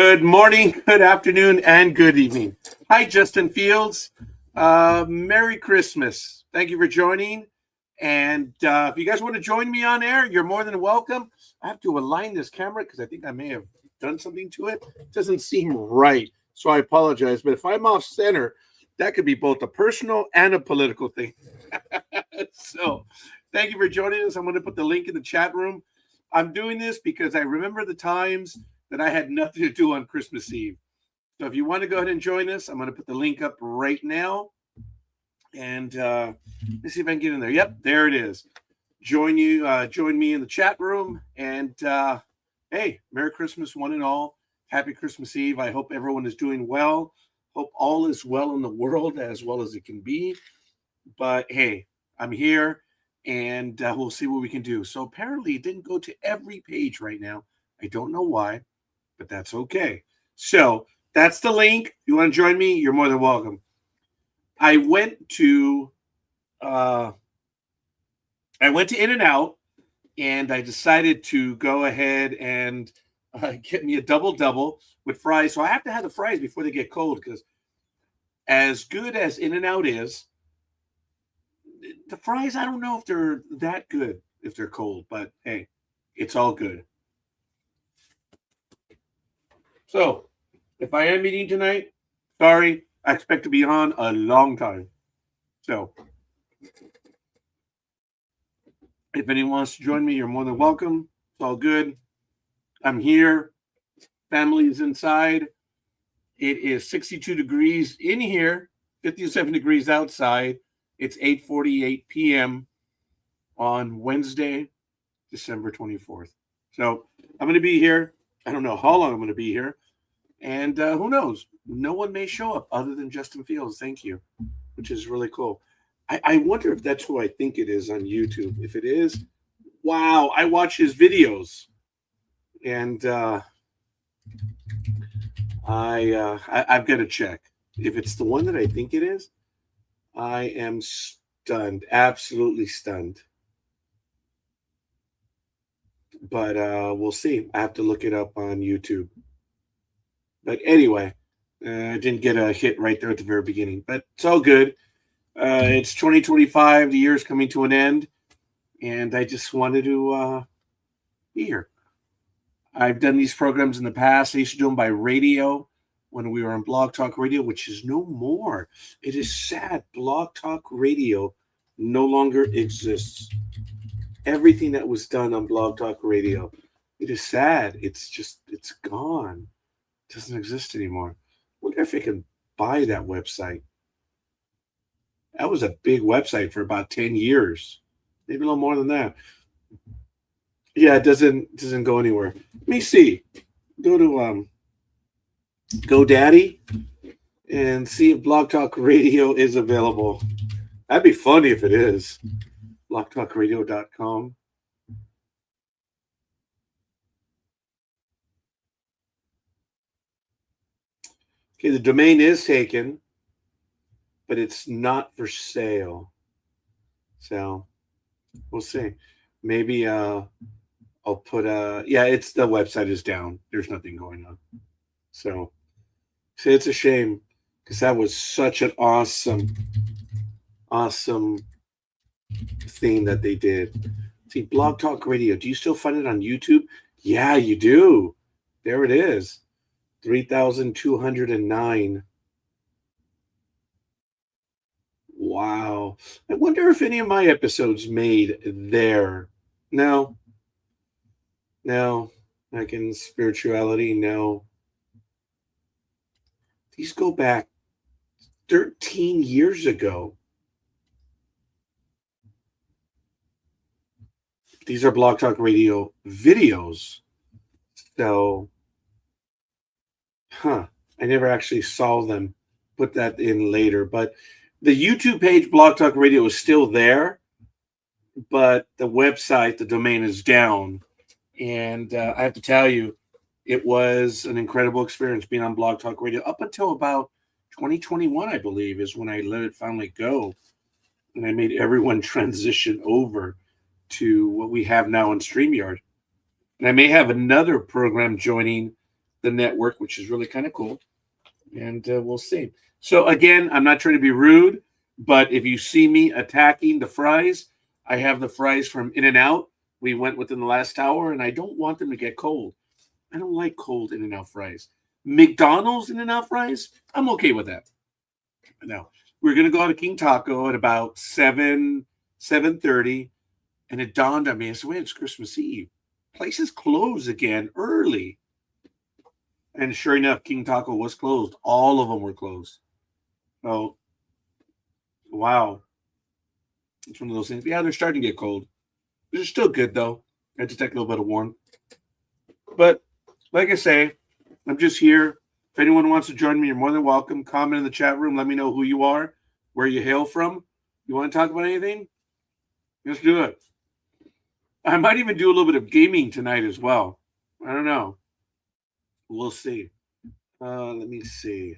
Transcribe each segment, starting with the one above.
Good morning, good afternoon, and good evening. Hi, Justin Fields. Merry Christmas. Thank you for joining. And if you guys want to join me on air, you're more than welcome. I have to align this camera because I think I may have done something to it. It doesn't seem right, so I apologize. But if I'm off center, that could be both a personal and a political thing. So thank you for joining us. I'm going to put the link in the chat room. I'm doing this because I remember the times that I had nothing to do on Christmas Eve. So if you want to go ahead and join us, I'm going to put the link up right now. And let's see if I can get in there. Yep, there it is. Join me in the chat room. And hey, Merry Christmas, one and all. Happy Christmas Eve. I hope everyone is doing well. Hope all is well in the world as well as it can be. But hey, I'm here, and we'll see what we can do. So apparently it didn't go to every page right now. I don't know why, but that's okay. So that's the link. If you want to join me, you're more than welcome. I went to In-N-Out, and I decided to go ahead and get me a double with fries. So I have to have the fries before they get cold, because as good as In-N-Out is, the fries, I don't know if they're that good if they're cold, but hey, it's all good. So if I am eating tonight, sorry, I expect to be on a long time. So if anyone wants to join me, you're more than welcome. It's all good. I'm here. Family is inside. It is 62 degrees in here, 57 degrees outside. It's 8:48 p.m. on Wednesday, December 24th. So I'm going to be here. I don't know how long I'm going to be here. And who knows? No one may show up other than Justin Fields. Thank you, which is really cool. I wonder if that's who I think it is on YouTube. If it is, wow, I watch his videos. And I've got to check. If it's the one that I think it is, I am stunned, absolutely stunned. But we'll see. I have to look it up on YouTube. But anyway, I didn't get a hit right there at the very beginning. But it's all good. It's 2025. The year's coming to an end. And I just wanted to be here. I've done these programs in the past. I used to do them by radio when we were on Blog Talk Radio, which is no more. It is sad. Blog Talk Radio no longer exists. Everything that was done on Blog Talk Radio, it is sad. It's gone. It doesn't exist anymore. I wonder if I can buy that website. That was a big website for about 10 years. Maybe a little more than that. Yeah, it doesn't go anywhere. Let me see. Go to GoDaddy and see if Blog Talk Radio is available. That'd be funny if it is. blogtalkradio.com. Okay, the domain is taken, but it's not for sale. So we'll see. Maybe I'll put it's the website is down. There's nothing going on. So it's a shame, because that was such an awesome thing that they did. See, Blog Talk Radio. Do you still find it on YouTube? Yeah, you do. There it is. 3,209. Wow. I wonder if any of my episodes made there. No. Like in spirituality, no. These go back 13 years ago. These are Blog Talk Radio videos. So, I never actually saw them. Put that in later. But the YouTube page, Blog Talk Radio, is still there. But the website, the domain is down. And I have to tell you, it was an incredible experience being on Blog Talk Radio up until about 2021, I believe, is when I let it finally go. And I made everyone transition over to what we have now on StreamYard. And I may have another program joining the network, which is really kind of cool. And we'll see. So again, I'm not trying to be rude, but if you see me attacking the fries, I have the fries from In-N-Out. We went within the last hour, and I don't want them to get cold. I don't like cold In-N-Out fries. McDonald's In-N-Out fries, I'm okay with that. Now we're gonna go to King Taco at about 7:30, and it dawned on me. I said, "Wait, it's Christmas Eve. Places close again early." And sure enough, King Taco was closed. All of them were closed. Oh, wow. It's one of those things. Yeah, they're starting to get cold. They're still good, though. I detect a little bit of warm. But like I say, I'm just here. If anyone wants to join me, you're more than welcome. Comment in the chat room. Let me know who you are, where you hail from. You want to talk about anything? Let's do it. I might even do a little bit of gaming tonight as well. I don't know. We'll see. Let me see.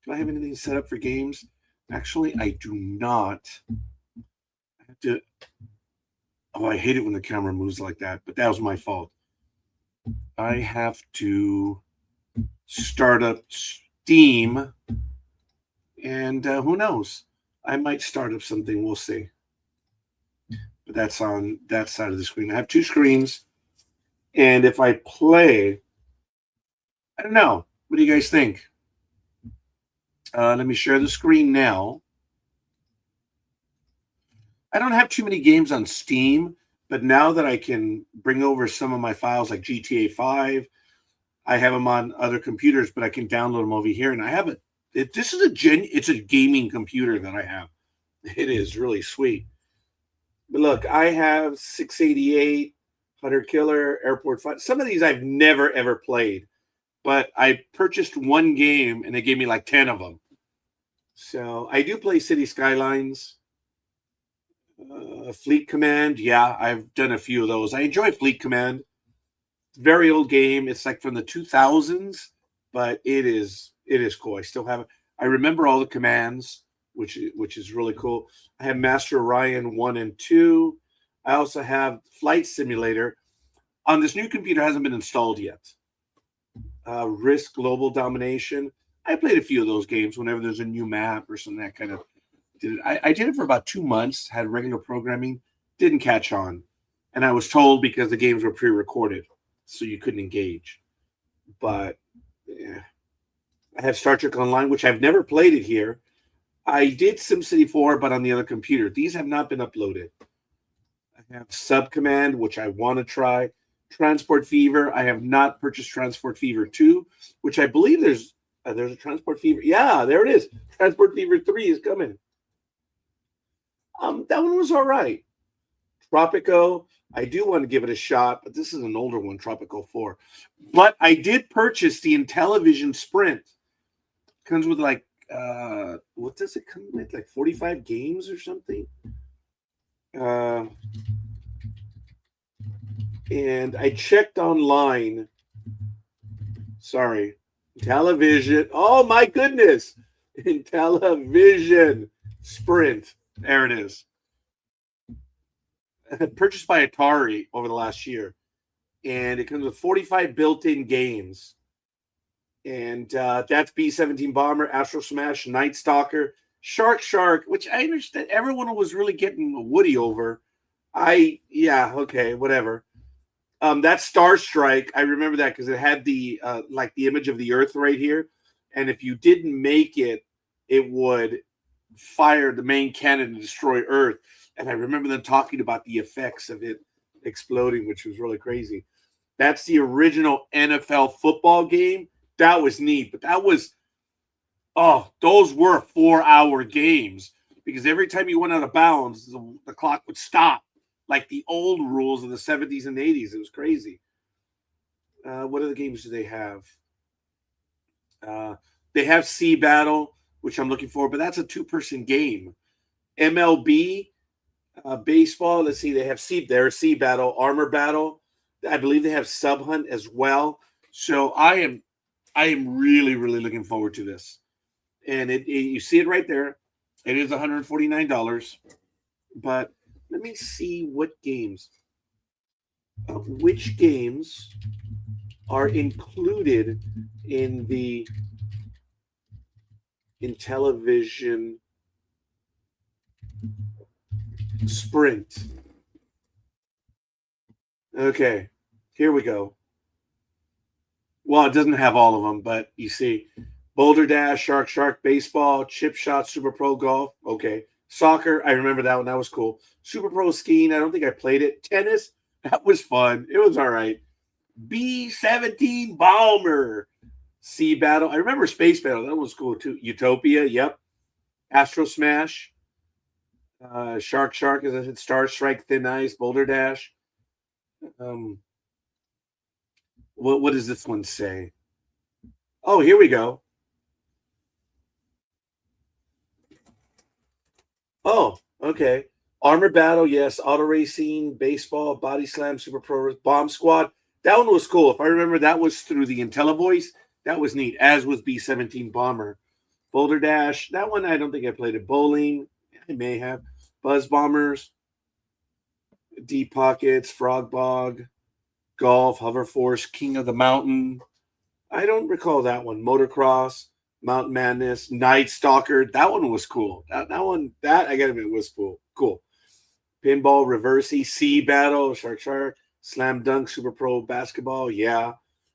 Do I have anything set up for games? Actually, I do not. I have to. Oh, I hate it when the camera moves like that, but that was my fault. I have to start up Steam, and who knows? I might start up something. We'll see. But that's on that side of the screen. I have two screens, and if I play, I don't know. What do you guys think? Let me share the screen now. I don't have too many games on Steam, but now that I can bring over some of my files like GTA 5, I have them on other computers, but I can download them over here. And I have this is it's a gaming computer that I have. It is really sweet. But look, I have 688, Hunter Killer, Airport 5. Some of these I've never, ever played, but I purchased one game and they gave me like 10 of them. So I do play City Skylines. Fleet Command, yeah, I've done a few of those. I enjoy Fleet Command. Very old game. It's like from the 2000s, but it is cool. I still have it. I remember all the commands, which is really cool. I have Master Orion 1 and 2. I also have Flight Simulator. On this new computer, hasn't been installed yet. Risk Global Domination. I played a few of those games whenever there's a new map or something that kind of did it. I did it for about 2 months, had regular programming, didn't catch on. And I was told because the games were pre-recorded, so you couldn't engage. But yeah. I have Star Trek Online, which I've never played it here. I did SimCity 4, but on the other computer. These have not been uploaded. I have Subcommand, which I want to try. Transport Fever. I have not purchased Transport Fever 2, which I believe there's a Transport Fever. Yeah, there it is. Transport Fever 3 is coming. That one was all right. Tropico, I do want to give it a shot, but this is an older one, Tropico 4. But I did purchase the Intellivision Sprint. It comes with like, what does it come with? Like 45 games or something? And I checked online. Sorry. Intellivision. Oh, my goodness. Intellivision Sprint. There it is. Purchased by Atari over the last year. And it comes with 45 built-in games. And that's B-17 Bomber, Astro Smash, Night Stalker, Shark, which I understand everyone was really getting Woody over. Okay, whatever. That's Star Strike. I remember that because it had the like the image of the Earth right here. And if you didn't make it, it would fire the main cannon and destroy Earth. And I remember them talking about the effects of it exploding, which was really crazy. That's the original NFL football game. That was neat. But that was, those were 4-hour games because every time you went out of bounds, the clock would stop, like the old rules of the 70s and 80s. It was crazy. What other games do they have? They have Sea Battle, which I'm looking for, but that's a 2-person game. MLB, baseball. Let's see, they have Sea Battle, Armor Battle. I believe they have Sub Hunt as well. So I am really, really looking forward to this. And you see it right there. It is $149. But let me see what games. Which games are included in the Intellivision Sprint. Okay, here we go. Well, it doesn't have all of them, but you see Boulder Dash, Shark, Baseball, Chip Shot, Super Pro Golf. Okay. Soccer, I remember that one. That was cool. Super Pro Skiing, I don't think I played it. Tennis, that was fun. It was all right. B-17 Bomber. Sea Battle. I remember Space Battle. That was cool too. Utopia, yep. Astro Smash. Shark, as I said. Star Strike, Thin Ice, Boulder Dash. Um, what does this one say? Oh, here we go. Oh, okay. Armor Battle, yes. Auto Racing, Baseball, Body Slam, Super Pro, Bomb Squad. That one was cool. If I remember, that was through the IntelliVoice. That was neat, as was B-17 Bomber. Boulder Dash, that one I don't think I played it. Bowling, I may have. Buzz Bombers, Deep Pockets, Frog Bog, Golf, Hover Force, King of the Mountain. I don't recall that one. Motocross, Mountain Madness, Night Stalker. That one was cool. That one, that I gotta admit was cool. Cool. Pinball, Reversey, Sea Battle, Shark, Slam Dunk, Super Pro Basketball. Yeah.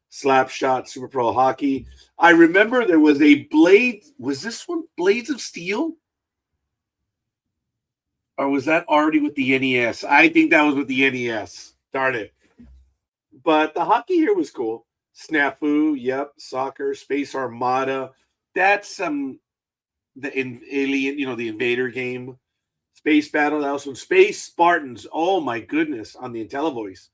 Slap Shot, Super Pro Hockey. I remember there was a Blade. Was this one Blades of Steel? Or was that already with the NES? I think that was with the NES. Darn it. But the hockey here was cool. Snafu, yep. Soccer, Space Armada. That's Alien, the Invader game. Space Battle, that was from Space Spartans. Oh my goodness, on the IntelliVoice.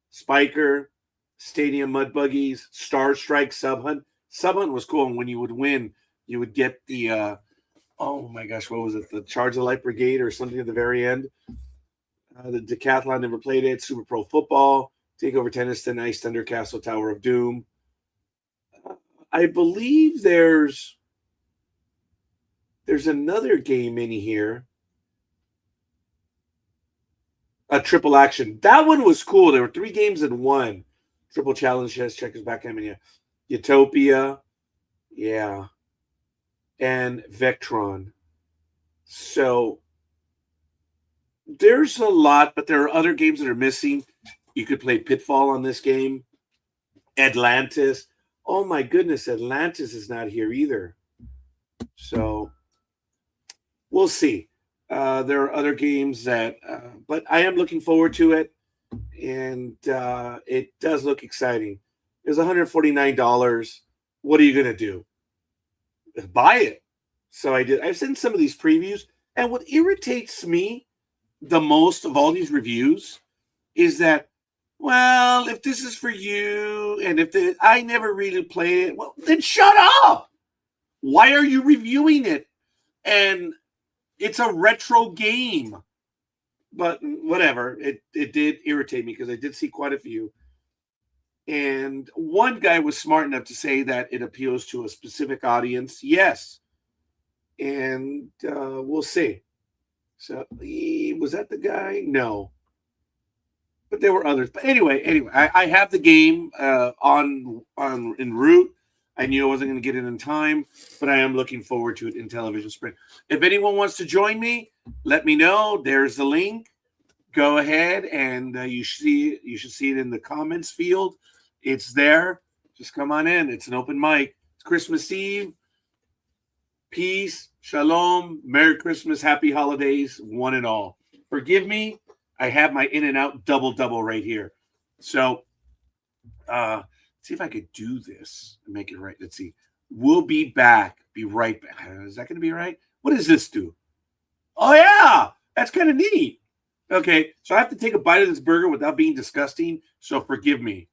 Spiker, Stadium Mud Buggies, Star Strike, Sub Hunt. Sub Hunt was cool. And when you would win, you would get the oh my gosh, what was it? The Charge the Light Brigade or something at the very end. The Decathlon, never played it. Super Pro Football, Takeover Tennis, Thin Ice, Thunder Castle, Tower of Doom. I believe there's another game in here. A Triple Action. That one was cool. There were 3 games in one. Triple Challenge, yes, Checkers Backgammon, yeah. Utopia, yeah. And Vectron. So there's a lot, but there are other games that are missing. You could play Pitfall on this game. Atlantis. Oh my goodness, Atlantis is not here either. So we'll see. There are other games that, but I am looking forward to it, and it does look exciting. It's $149. What are you gonna do? Buy it. So I did. I've seen some of these previews, and what irritates me the most of all these reviews is that, well, if this is for you, and I never really played it, well, then shut up. Why are you reviewing it? And it's a retro game. But whatever, it did irritate me because I did see quite a few. And one guy was smart enough to say that it appeals to a specific audience. Yes. And we'll see. So was that the guy? No. But there were others. But anyway, I have the game on en route. I knew I wasn't going to get it in time, but I am looking forward to it in Intellivision Sprint. If anyone wants to join me, let me know. There's the link. Go ahead, and you should see it in the comments field. It's there. Just come on in. It's an open mic. It's Christmas Eve. Peace, shalom, Merry Christmas, Happy Holidays, one and all. Forgive me. I have my In-N-Out double right here. So, see if I could do this and make it right. Let's see. We'll be back. Be right back. Is that going to be right? What does this do? Oh, yeah. That's kind of neat. Okay. So I have to take a bite of this burger without being disgusting. So forgive me.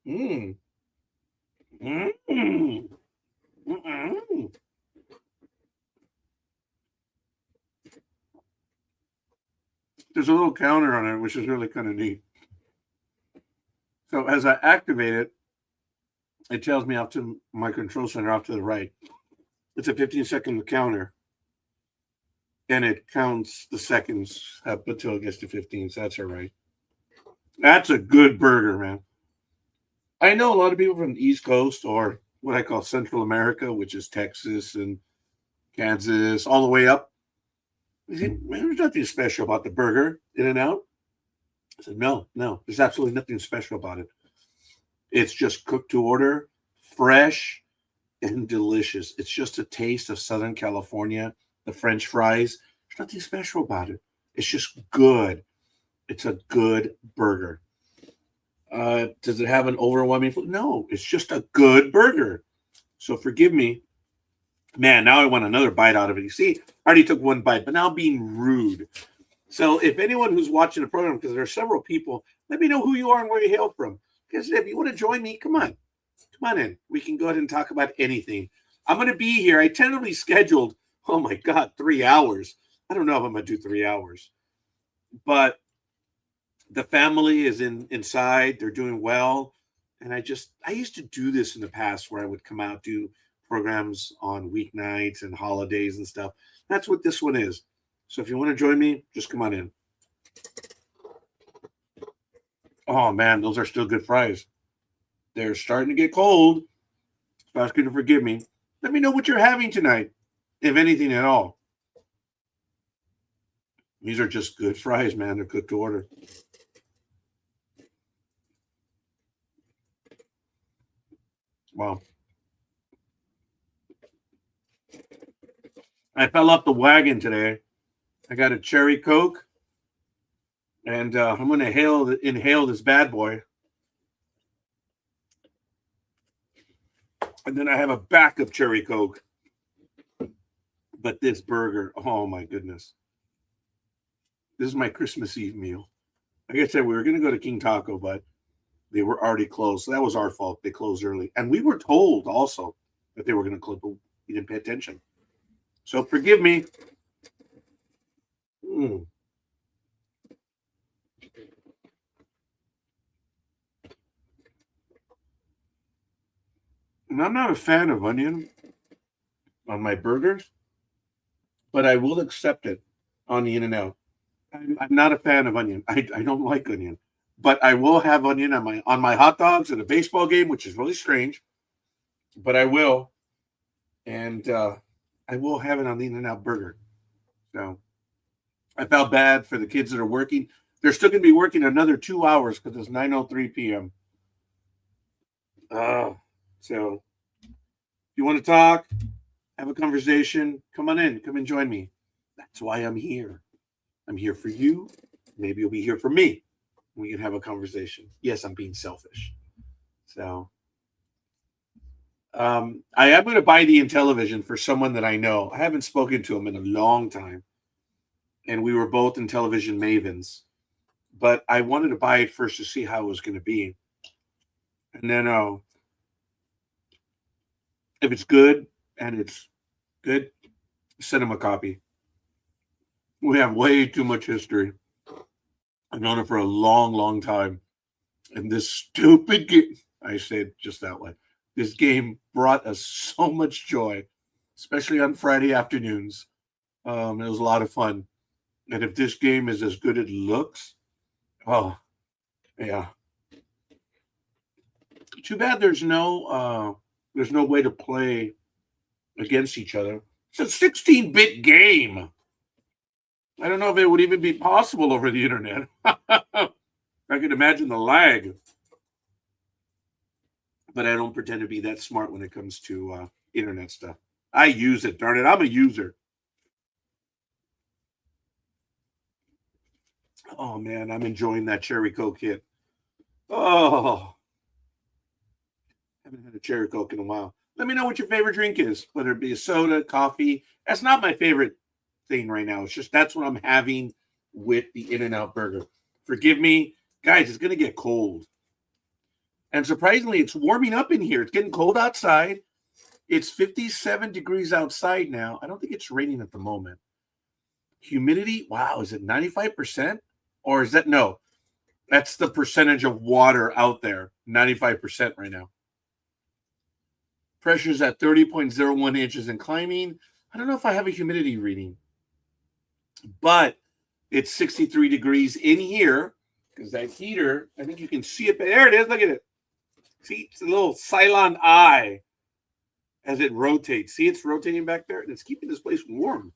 Mmm. Mmm. Mm-mm. There's a little counter on it, which is really kind of neat. So as I activate it, it tells me off to my control center off to the right. It's a 15-second counter. and it counts the seconds up until it gets to 15. So that's all right. That's a good burger, man. I know a lot of people from the East Coast or what I call Central America, which is Texas and Kansas, all the way up. They say, man, there's nothing special about the burger, In and Out. I said, no, there's absolutely nothing special about it. It's just cooked to order, fresh, and delicious. It's just a taste of Southern California. The French fries, there's nothing special about it. It's just good. It's a good burger. Does it have an overwhelming? No, it's just a good burger. So forgive me, man. Now I want another bite out of it. You see, I already took one bite, but now I'm being rude. So if anyone who's watching the program, because there are several people, let me know who you are and where you hail from. Because if you want to join me, come on in. We can go ahead and talk about anything. I'm going to be here. I tentatively scheduled, oh my God, 3 hours. I don't know if I'm going to do 3 hours, but the family is inside. They're doing well. And I used to do this in the past where I would come out, do programs on weeknights and holidays and stuff. That's what this one is. So if you want to join me, just come on in. Oh man, those are still good fries. They're starting to get cold. So ask you to forgive me. Let me know what you're having tonight, if anything at all. These are just good fries, man. They're cooked to order. Wow. I fell off the wagon today. I got a cherry Coke, and I'm going to inhale this bad boy. And then I have a backup cherry Coke. But this burger, oh my goodness. This is my Christmas Eve meal. Like I said, we were going to go to King Taco, but they were already closed. So that was our fault. They closed early. And we were told also that they were going to close, but we didn't pay attention. So forgive me. Mm. And I'm not a fan of onion on my burgers, but I will accept it on the In-N-Out. I'm not a fan of onion. I don't like onion, but I will have onion on my hot dogs at a baseball game, which is really strange, but I will, and I will have it on the In-N-Out burger. So I felt bad for the kids that are working. They're still going to be working another 2 hours because it's 9:03 p.m. So if you want to talk, have a conversation, come on in, come and join me. That's why I'm here. I'm here for you. Maybe you'll be here for me. We can have a conversation. Yes, I'm being selfish. So I am going to buy the Intellivision for someone that I know. I haven't spoken to him in a long time. And we were both Intellivision mavens. But I wanted to buy it first to see how it was going to be. And then if it's good and it's good, send him a copy. We have way too much history. I've known it for a long, long time. And this stupid game, I say it just that way, this game brought us so much joy, especially on Friday afternoons. It was a lot of fun. And if this game is as good as it looks, oh, yeah. Too bad there's no way to play against each other. It's a 16-bit game. I don't know if it would even be possible over the internet. I can imagine the lag. But I don't pretend to be that smart when it comes to internet stuff. I use it, darn it. I'm a user. Oh, man, I'm enjoying that Cherry Coke hit. Oh, I haven't had a Cherry Coke in a while. Let me know what your favorite drink is, whether it be a soda, coffee. That's not my favorite thing right now. It's just that's what I'm having with the In-N-Out burger. Forgive me. Guys, it's going to get cold. And surprisingly, it's warming up in here. It's getting cold outside. It's 57 degrees outside now. I don't think it's raining at the moment. Humidity, wow, is it 95%? Or is that, no, that's the percentage of water out there, 95% right now. Pressure's at 30.01 inches and climbing. I don't know if I have a humidity reading. but it's 63 degrees in here because that heater, I think you can see it. There it is. Look at it. See, it's a little Cylon eye as it rotates. See, it's rotating back there, and it's keeping this place warm.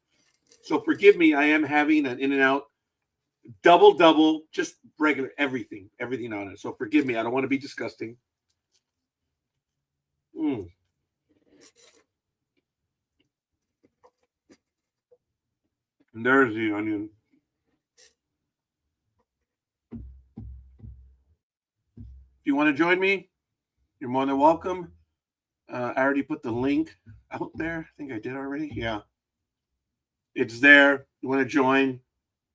So forgive me, I am having an In-N-Out double, just regular, everything on it. So forgive me, I don't want to be disgusting. And there's the onion. If you want to join me, you're more than welcome. I already put the link out there. I think I did already. Yeah. It's there. You want to join,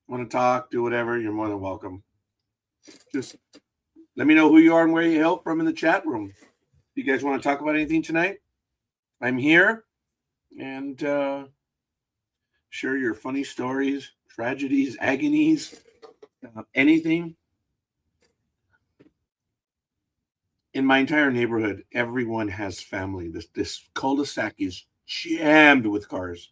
want to talk, do whatever, you're more than welcome. Just let me know who you are and where you hail from in the chat room. If you guys want to talk about anything tonight, I'm here. And share your funny stories, tragedies, agonies, anything. In my entire neighborhood, everyone has family. This cul-de-sac is jammed with cars.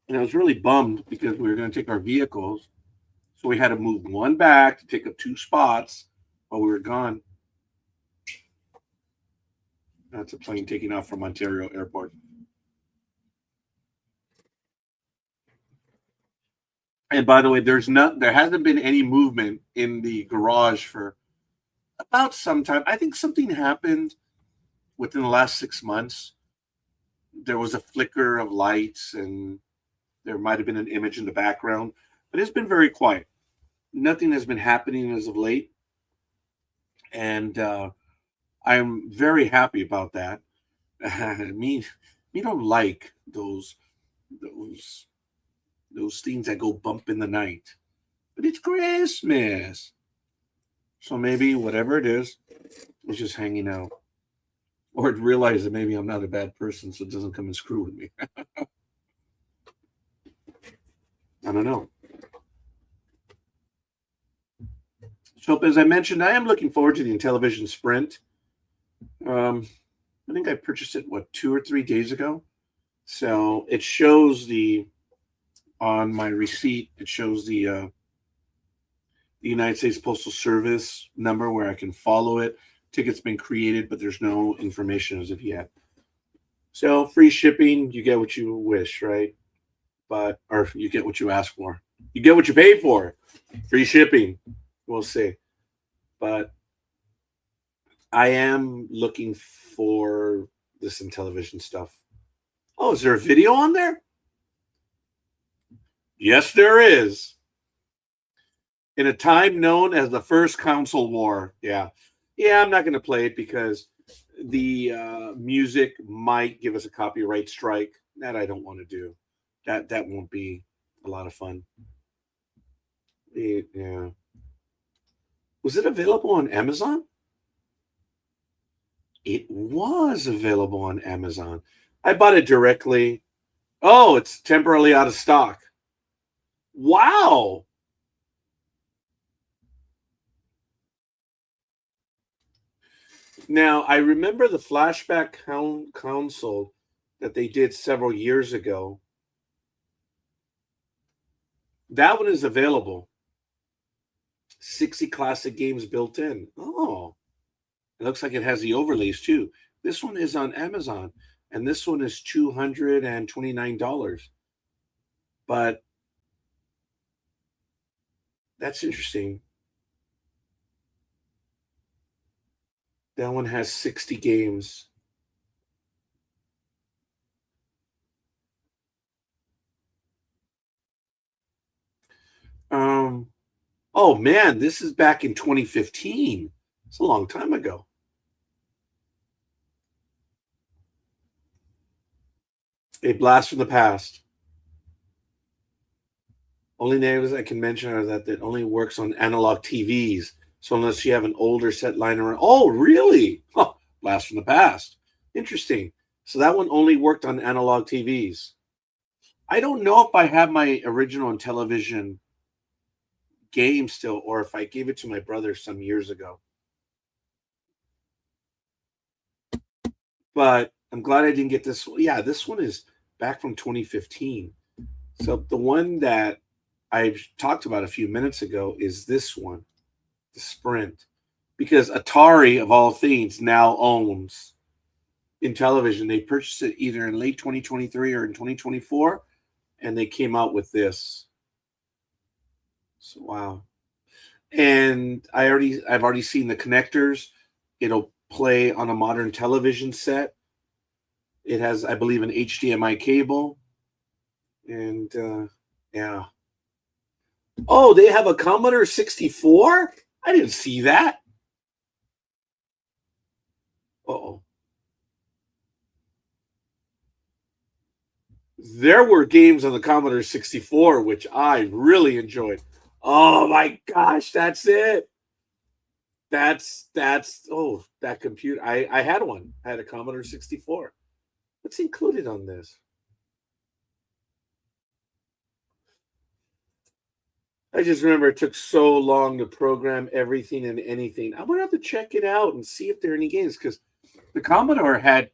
And I was really bummed because we were going to take our vehicles. So we had to move one back to take up 2 spots while we were gone. That's a plane taking off from Ontario Airport. And by the way, there hasn't been any movement in the garage for about some time. I think something happened within the last 6 months. There was a flicker of lights and there might have been an image in the background, but it's been very quiet. Nothing has been happening as of late. And I'm very happy about that. Me don't like those things that go bump in the night. But it's Christmas. So maybe whatever it is, it's just hanging out. Or it realizes that maybe I'm not a bad person, so it doesn't come and screw with me. I don't know. So as I mentioned, I am looking forward to the Intellivision Sprint. I think I purchased it, 2 or 3 days ago? So it shows on my receipt, it shows the United States Postal Service number where I can follow it. Ticket's been created, but there's no information as of yet. So free shipping, you get what you wish, right? Or you get what you ask for. You get what you pay for. Free shipping, we'll see. But I am looking for this Intellivision stuff. Oh, is there a video on there? Yes, there is. In a time known as the First Council War. Yeah, I'm not going to play it because the music might give us a copyright strike. That I don't want to do. That won't be a lot of fun. Yeah. Was it available on Amazon? It was available on Amazon. I bought it directly. Oh, it's temporarily out of stock. Wow. Now, I remember the flashback console that they did several years ago. That one is available. 60 classic games built in. Oh, it looks like it has the overlays too. This one is on Amazon, and this one is $229. But that's interesting. That one has 60 games. Oh man, this is back in 2015. It's a long time ago. A blast from the past. Only names I can mention are that it only works on analog TVs. So unless you have an older set lying around. Oh, really? Oh, blast from the past. Interesting. So that one only worked on analog TVs. I don't know if I have my original Intellivision game still, or if I gave it to my brother some years ago. But I'm glad I didn't get this. Yeah, this one is back from 2015. So the one that I talked about a few minutes ago is this one, the Sprint, because Atari, of all things, now owns Intellivision. They purchased it either in late 2023 or in 2024, and they came out with this. So wow. And I've already seen the connectors. It'll play on a modern television set. It has, I believe, an HDMI cable. And yeah. Oh, they have a Commodore 64? I didn't see that. Uh-oh. There were games on the Commodore 64 which I really enjoyed. Oh my gosh, that's it. That's oh, that computer. I had one. I had a Commodore 64. What's included on this? I just remember it took so long to program everything and anything. I'm gonna have to check it out and see if there are any games because the Commodore had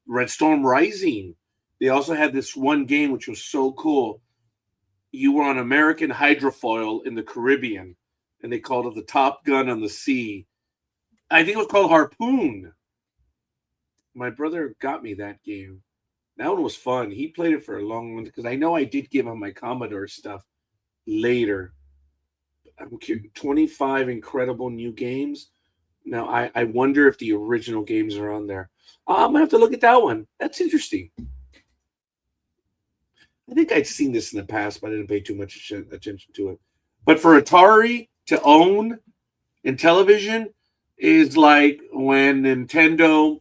Red Storm Rising. They also had this one game which was so cool. You were on American hydrofoil in the Caribbean, and they called it the Top Gun on the Sea. I think it was called Harpoon. My brother got me that game. That one was fun. He played it for a long one because I know I did give him my Commodore stuff later. I'm 25 incredible new games. Now, I wonder if the original games are on there. I'm going to have to look at that one. That's interesting. I think I'd seen this in the past, but I didn't pay too much attention to it. But for Atari to own Intellivision is like when Nintendo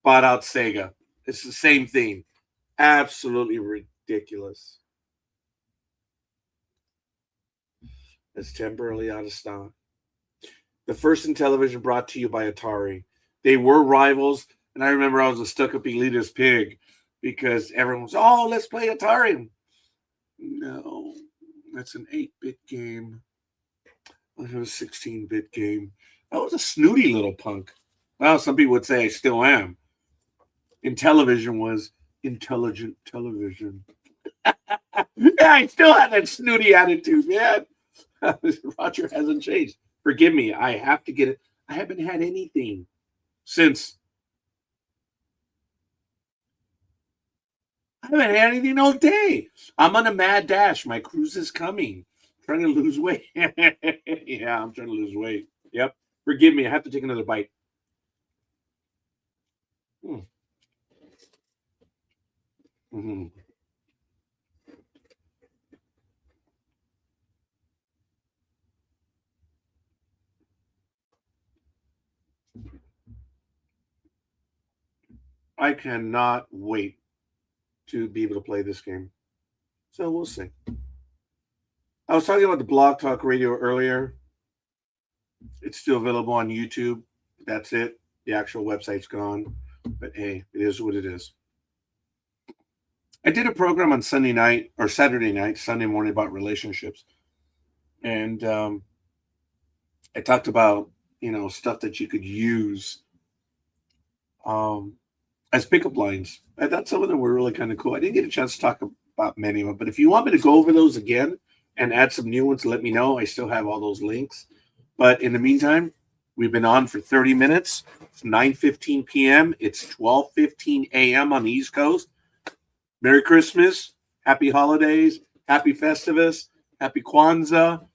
bought out Sega. It's the same thing. Absolutely ridiculous. It's temporarily out of stock. The first Intellivision brought to you by Atari. They were rivals, and I remember I was a stuck-up elitist pig because everyone was, oh, let's play Atari. No, that's an 8-bit game. I have a 16-bit game. I was a snooty little punk. Well, some people would say I still am. Intellivision was intelligent television. Yeah, I still have that snooty attitude, man. Roger hasn't changed. Forgive me. I have to get it. I haven't had anything since. I haven't had anything all day. I'm on a mad dash. My cruise is coming. I'm trying to lose weight. Yeah, I'm trying to lose weight. Yep. Forgive me. I have to take another bite. Mm-hmm. I cannot wait to be able to play this game. So we'll see. I was talking about the Blog Talk Radio earlier. It's still available on YouTube. That's it. The actual website's gone. But hey, it is what it is. I did a program on Sunday night or Saturday night, Sunday morning about relationships. And I talked about, stuff that you could use as pickup lines. I thought some of them were really kind of cool. I didn't get a chance to talk about many of them, but if you want me to go over those again and add some new ones, let me know. I still have all those links. But in the meantime, we've been on for 30 minutes. It's 9:15 p.m. It's 12:15 a.m. on the East Coast. Merry Christmas. Happy holidays. Happy Festivus. Happy Kwanzaa.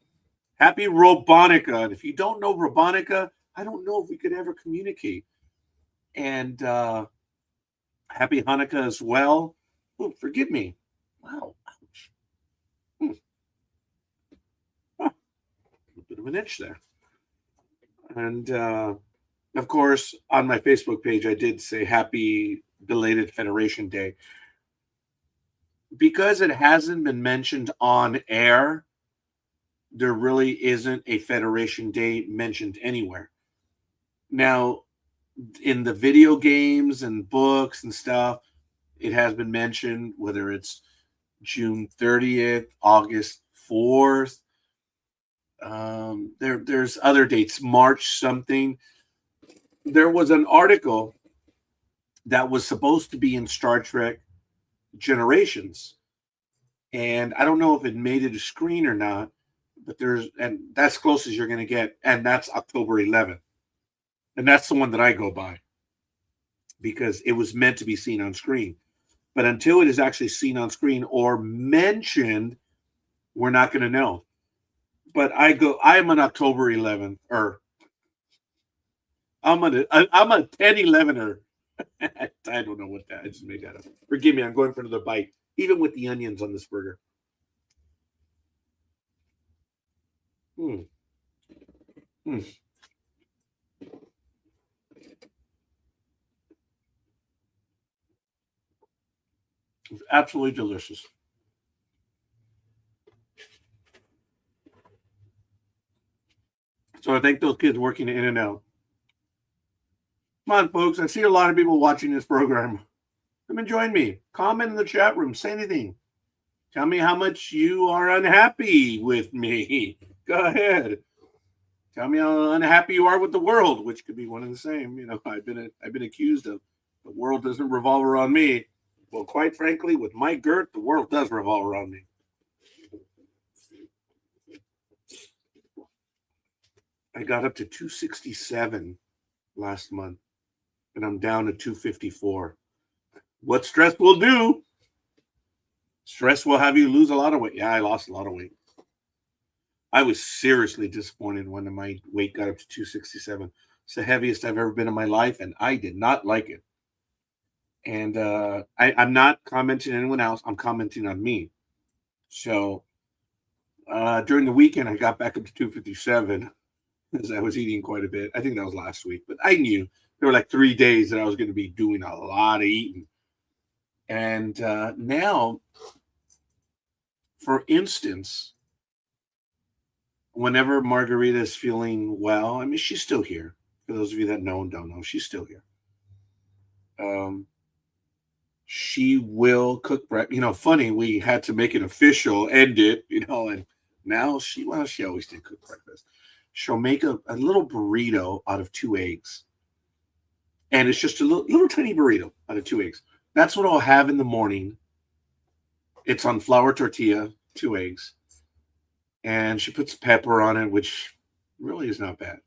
Happy Robonica. And if you don't know Robonica, I don't know if we could ever communicate. And happy Hanukkah as well. Oh, forgive me. Wow. Ouch. A bit of an itch there. And of course, on my Facebook page, I did say happy belated Federation Day. Because it hasn't been mentioned on air, there really isn't a Federation Day mentioned anywhere. Now, in the video games and books and stuff, it has been mentioned, whether it's June 30th, August 4th. There's other dates, March something. There was an article that was supposed to be in Star Trek Generations, And I don't know if it made it a screen or not, but and that's close as you're going to get. And that's October 11th. And that's the one that I go by because it was meant to be seen on screen. But until it is actually seen on screen or mentioned, we're not going to know. But I'm an October 11th, or I'm a 10/11er. I don't know what that. I just made that up. Forgive me. I'm going for another bite, even with the onions on this burger. Mm. Mm. It's absolutely delicious. So I thank those kids working in and out. Come on, folks. I see a lot of people watching this program. Come and join me. Comment in the chat room. Say anything. Tell me how much you are unhappy with me. Go ahead. Tell me how unhappy you are with the world, which could be one and the same. You know, I've been accused of the world doesn't revolve around me. Well, quite frankly, with my Gert, the world does revolve around me. I got up to 267 last month, and I'm down to 254. What stress will do? Stress will have you lose a lot of weight. Yeah, I lost a lot of weight. I was seriously disappointed when my weight got up to 267. It's the heaviest I've ever been in my life, and I did not like it. And I'm not commenting on anyone else. I'm commenting on me. So during the weekend, I got back up to 257 because I was eating quite a bit. I think that was last week, but I knew there were like 3 days that I was going to be doing a lot of eating. And now, for instance, whenever Margarita is feeling well, I mean, she's still here. For those of you that know and don't know, she's still here. She will cook breakfast. You know, funny, we had to make it official, end it, you know, and now she always did cook breakfast. She'll make a little burrito out of 2 eggs. And it's just a little tiny burrito out of 2 eggs. That's what I'll have in the morning. It's on flour tortilla, 2 eggs. And she puts pepper on it, which really is not bad.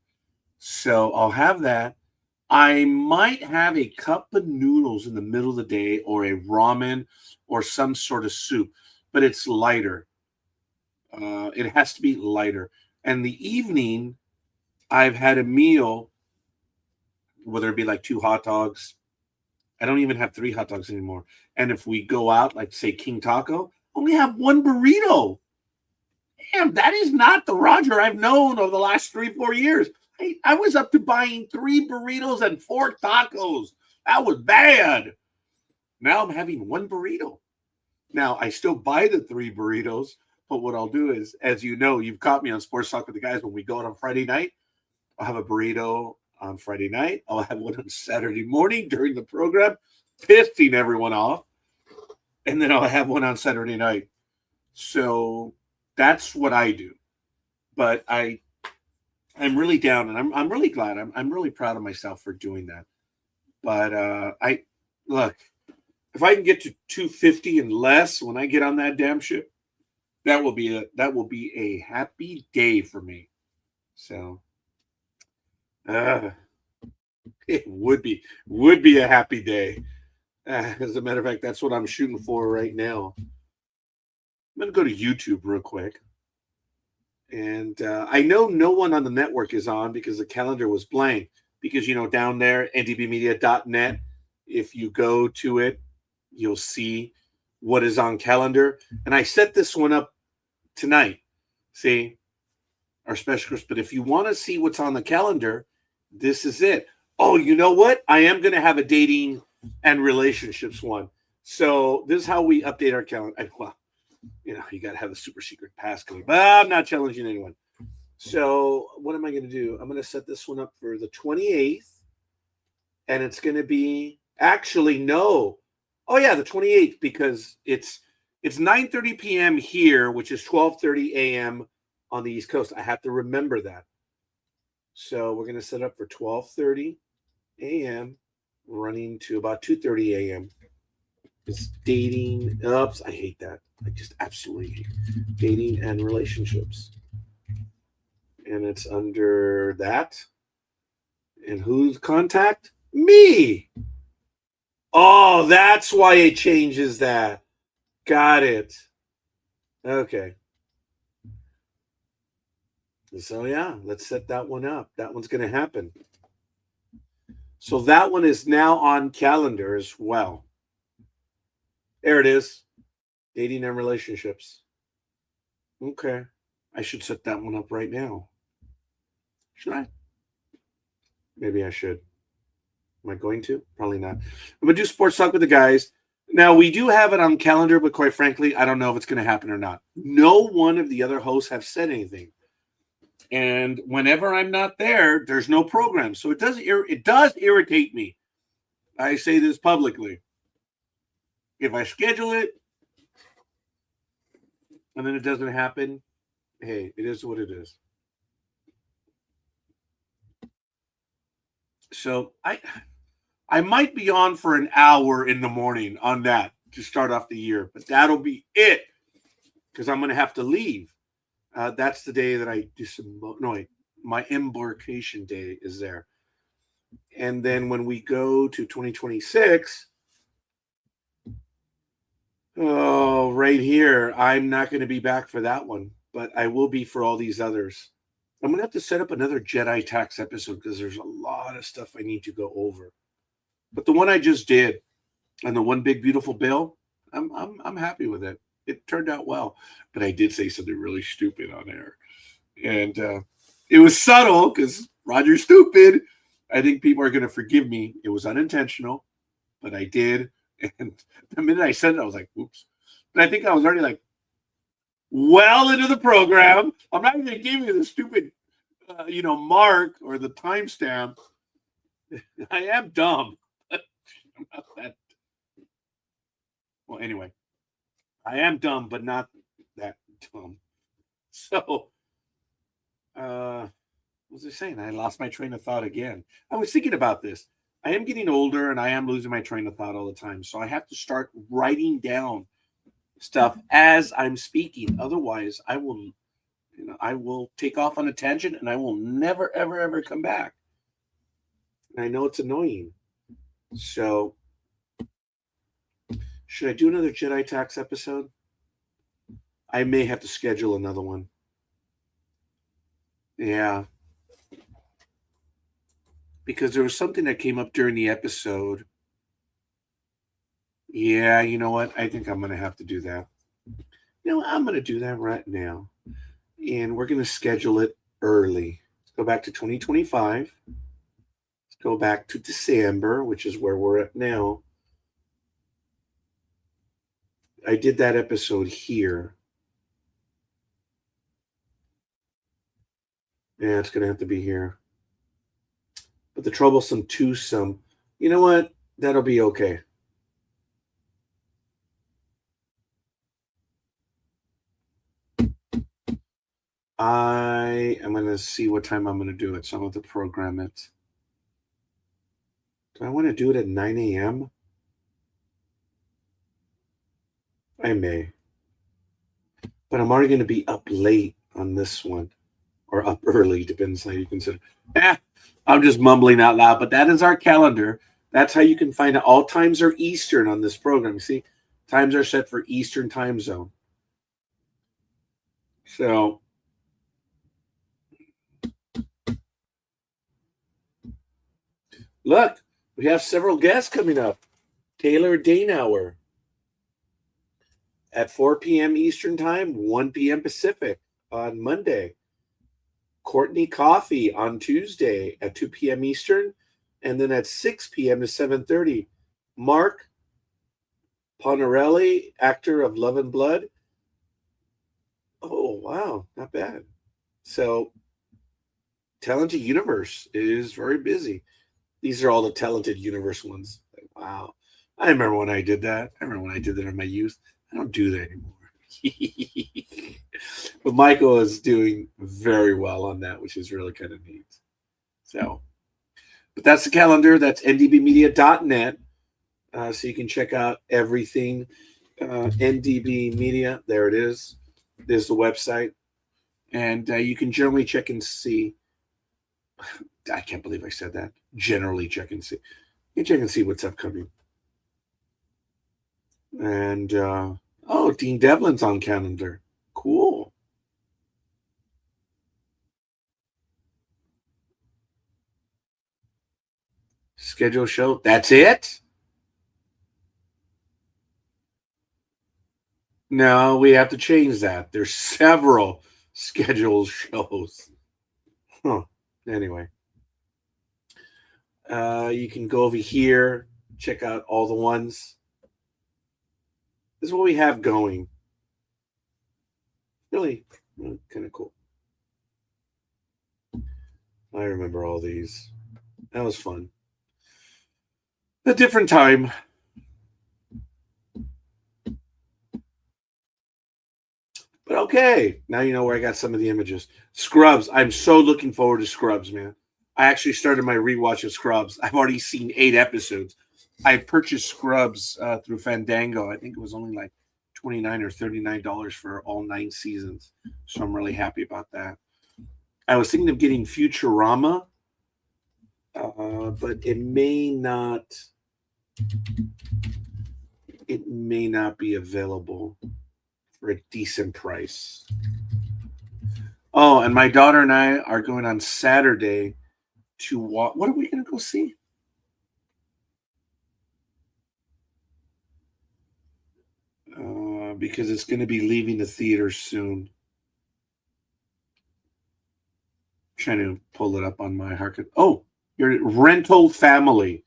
So I'll have that. I might have a cup of noodles in the middle of the day or a ramen or some sort of soup, but it's lighter. It has to be lighter. And the evening, I've had a meal, whether it be like 2 hot dogs. I don't even have 3 hot dogs anymore. And if we go out, like say King Taco, only have 1 burrito. Damn, that is not the Roger I've known over the last 3-4 years. I was up to buying 3 burritos and 4 tacos. That was bad. Now I'm having 1 burrito. Now I still buy the 3 burritos, but what I'll do is, as you know, you've caught me on Sports Talk with the Guys when we go out on Friday night. I'll have a burrito on Friday night. I'll have one on Saturday morning during the program, pissing everyone off. And then I'll have one on Saturday night. So that's what I do. But I'm really down, and I'm really glad. I'm really proud of myself for doing that. But I look, if I can get to 250 and less when I get on that damn ship, that will be a happy day for me. So it would be a happy day. As a matter of fact, that's what I'm shooting for right now. I'm going to go to YouTube real quick. And I know no one on the network is on because the calendar was blank. Because, you know, down there, ndbmedia.net, if you go to it, you'll see what is on calendar. And I set this one up tonight. See, our special. But if you want to see what's on the calendar, this is it. Oh, you know what? I am going to have a dating and relationships one. So this is how we update our calendar. Well, you know, you got to have a super secret passcode, but I'm not challenging anyone. So what am I going to do? I'm going to set this one up for the 28th, and it's going to be actually no. Oh yeah, the 28th, because it's 9:30 p.m. here, which is 12:30 a.m. on the East Coast. I have to remember that. So we're going to set up for 12:30 a.m. running to about 2:30 a.m. It's dating. Oops, I hate that. I just absolutely hate dating and relationships. And it's under that. And who's contact? Me. Oh, that's why it changes that. Got it. Okay. So yeah, let's set that one up. That one's going to happen. So that one is now on calendar as well. There it is. Dating and relationships. Okay. I should set that one up right now. Should I? Maybe I should. Am I going to? Probably not. I'm going to do sports talk with the guys. Now, we do have it on calendar, but quite frankly, I don't know if it's going to happen or not. No one of the other hosts have said anything. And whenever I'm not there, there's no program. So it does irritate me. I say this publicly. If I schedule it and then it doesn't happen, hey, it is what it is. So I might be on for an hour in the morning on that to start off the year, but that'll be it because I'm going to have to leave. That's the day that my embarkation day is there. And then when we go to 2026, right here, I'm not going to be back for that one, but I will be for all these others. I'm going to have to set up another Jedi Tax episode because there's a lot of stuff I need to go over. But the one I just did and the one big beautiful bill, I'm happy with it. It turned out well, but I did say something really stupid on air, and it was subtle because Roger's stupid. I think people are going to forgive me. It was unintentional, but I did. And the minute I said it, I was like, "Oops!" But I think I was already like well into the program. I'm not going to give you the stupid, mark or the timestamp. I am dumb. I'm not that. Well, anyway. I am dumb, but not that dumb. So, what was I saying? I lost my train of thought again. I was thinking about this. I am getting older and I am losing my train of thought all the time. So I have to start writing down stuff as I'm speaking. Otherwise, I will take off on a tangent and I will never, ever, ever come back. And I know it's annoying. So should I do another Jedi Tax episode? I may have to schedule another one. Yeah. Because there was something that came up during the episode. Yeah, you know what? I think I'm going to have to do that. I'm going to do that right now. And we're going to schedule it early. Let's go back to 2025. Let's go back to December, which is where we're at now. I did that episode here. Yeah, it's going to have to be here. But the troublesome twosome, you know what? That'll be okay. I am going to see what time I'm going to do it. So I'm going to program it. Do I want to do it at 9 a.m.? I may. But I'm already going to be up late on this one. Or up early, depends how you consider. I'm just mumbling out loud. But that is our calendar. That's how you can find it. All times are Eastern on this program. You see, times are set for Eastern time zone. So, look, we have several guests coming up. Taylor Dainauer at 4 p.m. Eastern Time, 1 p.m. Pacific on Monday. Courtney Coffee on Tuesday at 2 p.m. Eastern, and then at 6 p.m. to 7:30. Mark Ponarelli, actor of Love and Blood. Oh, wow, not bad. So, Talented Universe is very busy. These are all the Talented Universe ones. Wow. I remember when I did that. I remember when I did that in my youth. I don't do that anymore. But Michael is doing very well on that, which is really kind of neat. So, but that's the calendar. That's ndbmedia.net. so you can check out everything. NDB Media, there it is. There's the website. And you can generally check and see. I can't believe I said that. Generally check and see. You can check and see what's upcoming. And, oh, Dean Devlin's on calendar. Cool. Schedule show. That's it? No, we have to change that. There's several scheduled shows. Huh. Anyway, you can go over here, check out all the ones. This is what we have going. Really kind of cool. I remember all these. That was fun. A different time. But okay, now you know where I got some of the images. Scrubs. I'm so looking forward to Scrubs, man. I actually started my rewatch of Scrubs. I've already seen 8 episodes. I purchased Scrubs through Fandango. I think it was only like $29 or $39 for all 9 seasons. So I'm really happy about that. I was thinking of getting Futurama, but it may not be available for a decent price. Oh, and my daughter and I are going on Saturday to walk. What are we going to go see? Because it's going to be leaving the theater soon. I'm trying to pull it up on my Harkin. Oh, your Rental Family.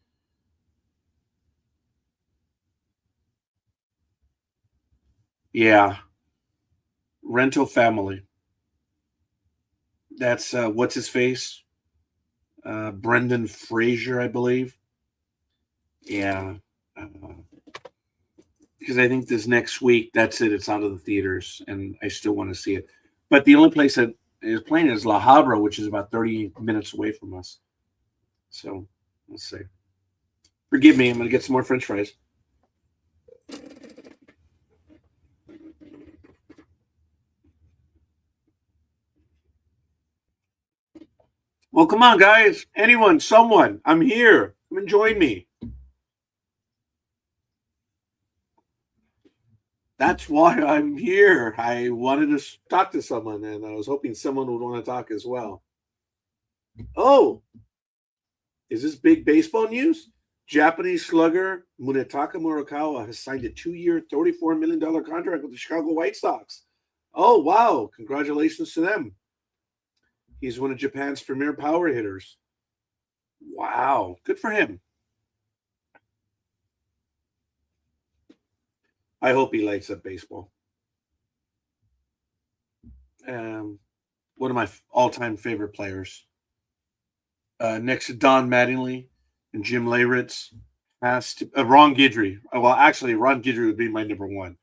Yeah, Rental Family. That's what's his face? Brendan Fraser, I believe. Yeah. Because I think this next week, that's it. It's out of the theaters, and I still want to see it. But the only place that is playing is La Habra, which is about 30 minutes away from us. So let's see. Forgive me. I'm going to get some more French fries. Well, come on, guys. Anyone, someone. I'm here. Come and join me. That's why I'm here. I wanted to talk to someone, and I was hoping someone would want to talk as well. Oh, is this big baseball news? Japanese slugger Munetaka Murakawa has signed a 2-year, $34 million contract with the Chicago White Sox. Oh, wow. Congratulations to them. He's one of Japan's premier power hitters. Wow. Good for him. I hope he lights up baseball. One of my all-time favorite players. Next to Don Mattingly and Jim Leyritz, has to Ron Guidry. Well, actually, Ron Guidry would be my number one.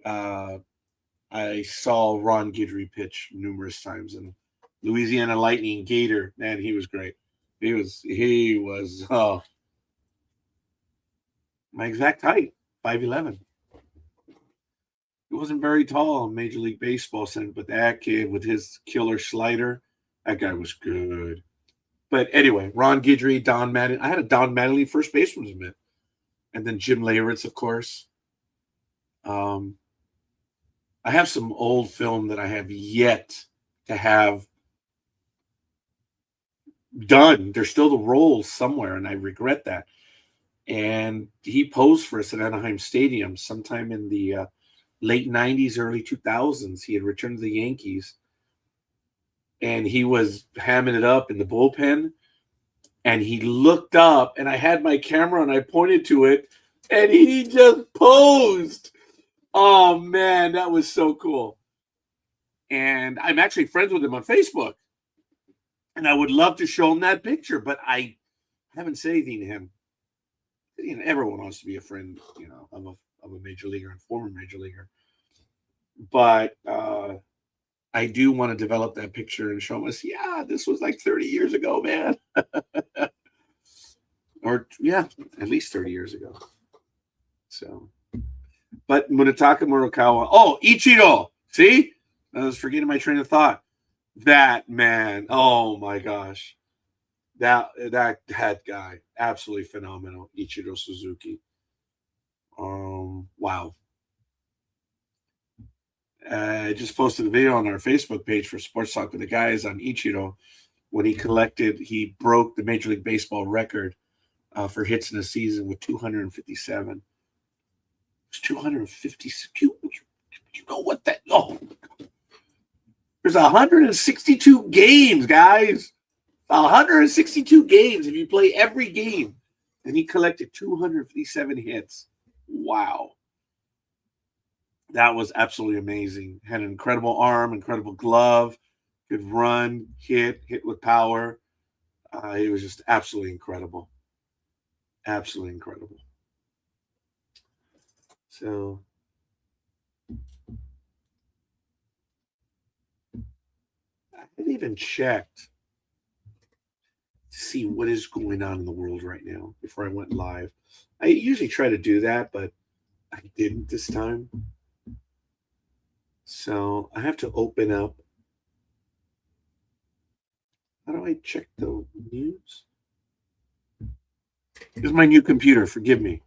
I saw Ron Guidry pitch numerous times, and Louisiana Lightning Gator. Man, he was great. He was my exact height, 5'11". He wasn't very tall in Major League Baseball center, but that kid with his killer slider, that guy was good. But anyway, Ron Guidry, Don Mattingly. I had a Don Mattingly first baseman mitt, and then Jim Leyritz, of course. I have some old film that I have yet to have done. There's still the rolls somewhere, and I regret that. And he posed for us at Anaheim Stadium sometime in the late 90s, early 2000s. He had returned to the Yankees, and he was hamming it up in the bullpen. And he looked up, and I had my camera, and I pointed to it, and he just posed. Oh, man, that was so cool. And I'm actually friends with him on Facebook. And I would love to show him that picture, but I haven't said anything to him. You know, everyone wants to be a friend, you know, of a major leaguer and former major leaguer. But I do want to develop that picture and show him, yeah, this was like 30 years ago, man. or yeah, at least 30 years ago. So, but Munetaka Murakawa. Oh, Ichiro. See, I was forgetting my train of thought. That man. Oh my gosh. That guy, absolutely phenomenal. Ichiro Suzuki. Wow. I just posted a video on our Facebook page for Sports Talk with the guys on Ichiro when he broke the Major League Baseball record for hits in a season with 257. It's 250. You know what that? Oh, there's 162 games, guys. 162 games if you play every game. And he collected 257 hits. Wow. That was absolutely amazing. Had an incredible arm, incredible glove, could run, hit with power. It was just absolutely incredible. Absolutely incredible. So I haven't even checked to see what is going on in the world right now before I went live. I usually try to do that, but I didn't this time. So I have to open up. How do I check the news? This is my new computer. Forgive me.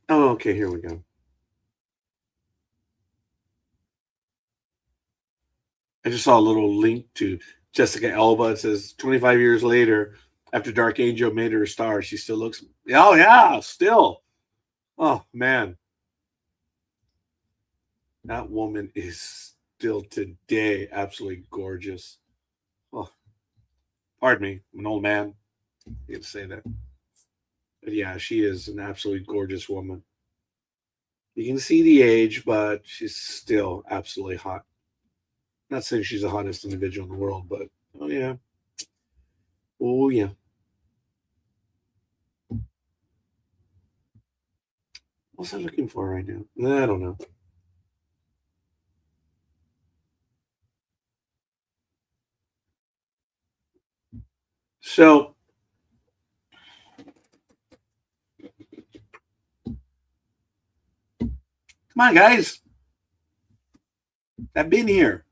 Oh, okay. Here we go. I just saw a little link to Jessica Alba. It says 25 years later, after Dark Angel made her a star, she still looks. Oh, yeah, still. Oh, man. That woman is still today absolutely gorgeous. Oh, pardon me. I'm an old man. You to say that. But yeah, she is an absolutely gorgeous woman. You can see the age, but she's still absolutely hot. Not saying she's the hottest individual in the world, but oh, yeah. Oh, yeah. What's I looking for right now? I don't know. So, come on, guys. I've been here.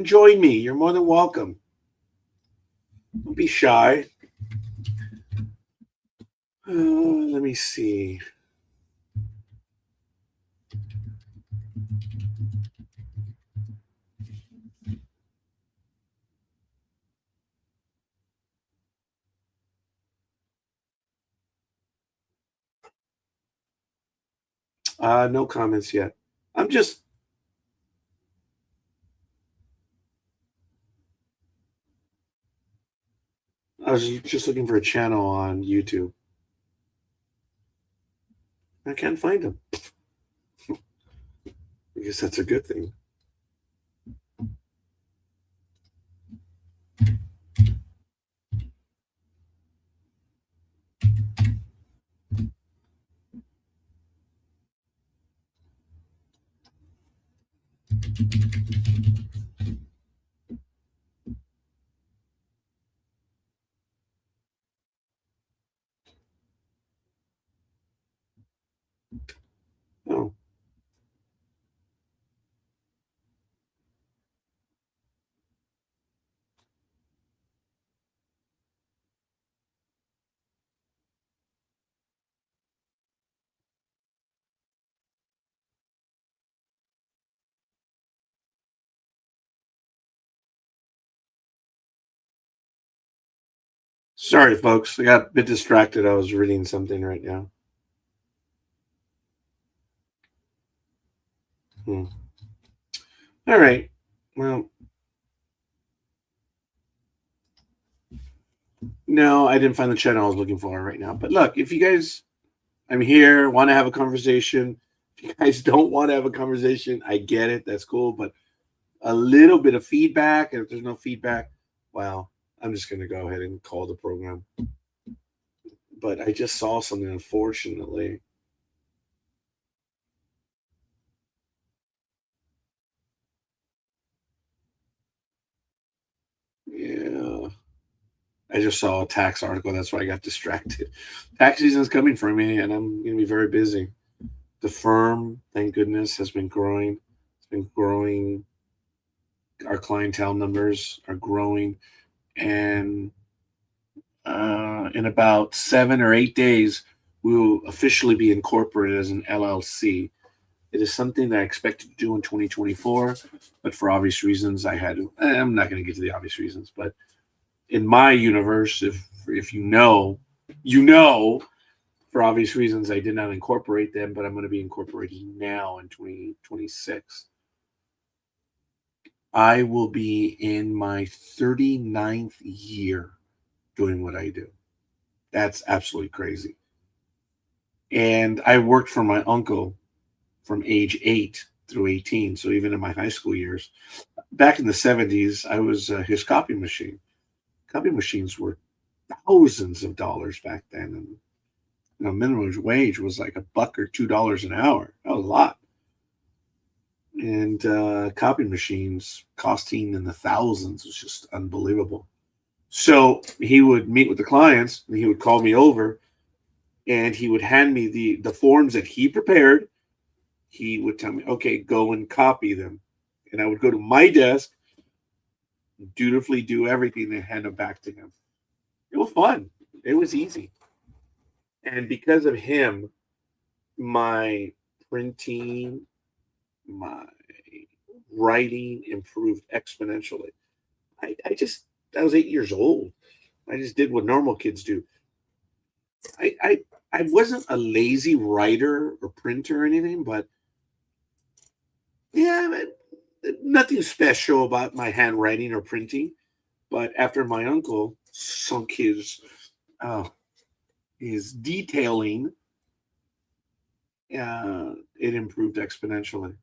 Join me. You're more than welcome. Don't be shy. Let me see. No comments yet. I'm just. I was just looking for a channel on YouTube. I can't find them. I guess that's a good thing. Oh. Sorry, folks. I got a bit distracted. I was reading something right now. All right. Well, no, I didn't find the channel I was looking for right now. But look, if you guys, I'm here, want to have a conversation. If you guys don't want to have a conversation, I get it. That's cool. But a little bit of feedback, and if there's no feedback, well, I'm just going to go ahead and call the program. But I just saw something, unfortunately. Yeah. I just saw a tax article. That's why I got distracted. Tax season is coming for me, and I'm going to be very busy. The firm, thank goodness, has been growing. It's been growing. Our clientele numbers are growing. And in about 7 or 8 days, we will officially be incorporated as an LLC. It is something that I expect to do in 2024, but for obvious reasons, I'm not going to get to the obvious reasons, but in my universe, if you know, for obvious reasons, I did not incorporate them, but I'm going to be incorporating now in 2026. I will be in my 39th year doing what I do. That's absolutely crazy. And I worked for my uncle from age 8 through 18. So even in my high school years, back in the 70s, I was his copy machine. Copy machines were thousands of dollars back then. And minimum wage was like $1 or $2 an hour. That was a lot. And copy machines costing in the thousands was just unbelievable. So he would meet with the clients, and he would call me over, and he would hand me the forms that he prepared. He would tell me, okay, go and copy them. And I would go to my desk, dutifully do everything, and hand them back to him. It was fun. It was easy. And because of him, my printing, my writing improved exponentially. I was 8 years old. I just did what normal kids do. I wasn't a lazy writer or printer or anything, but yeah, nothing special about my handwriting or printing. But after my uncle sunk his detailing, it improved exponentially.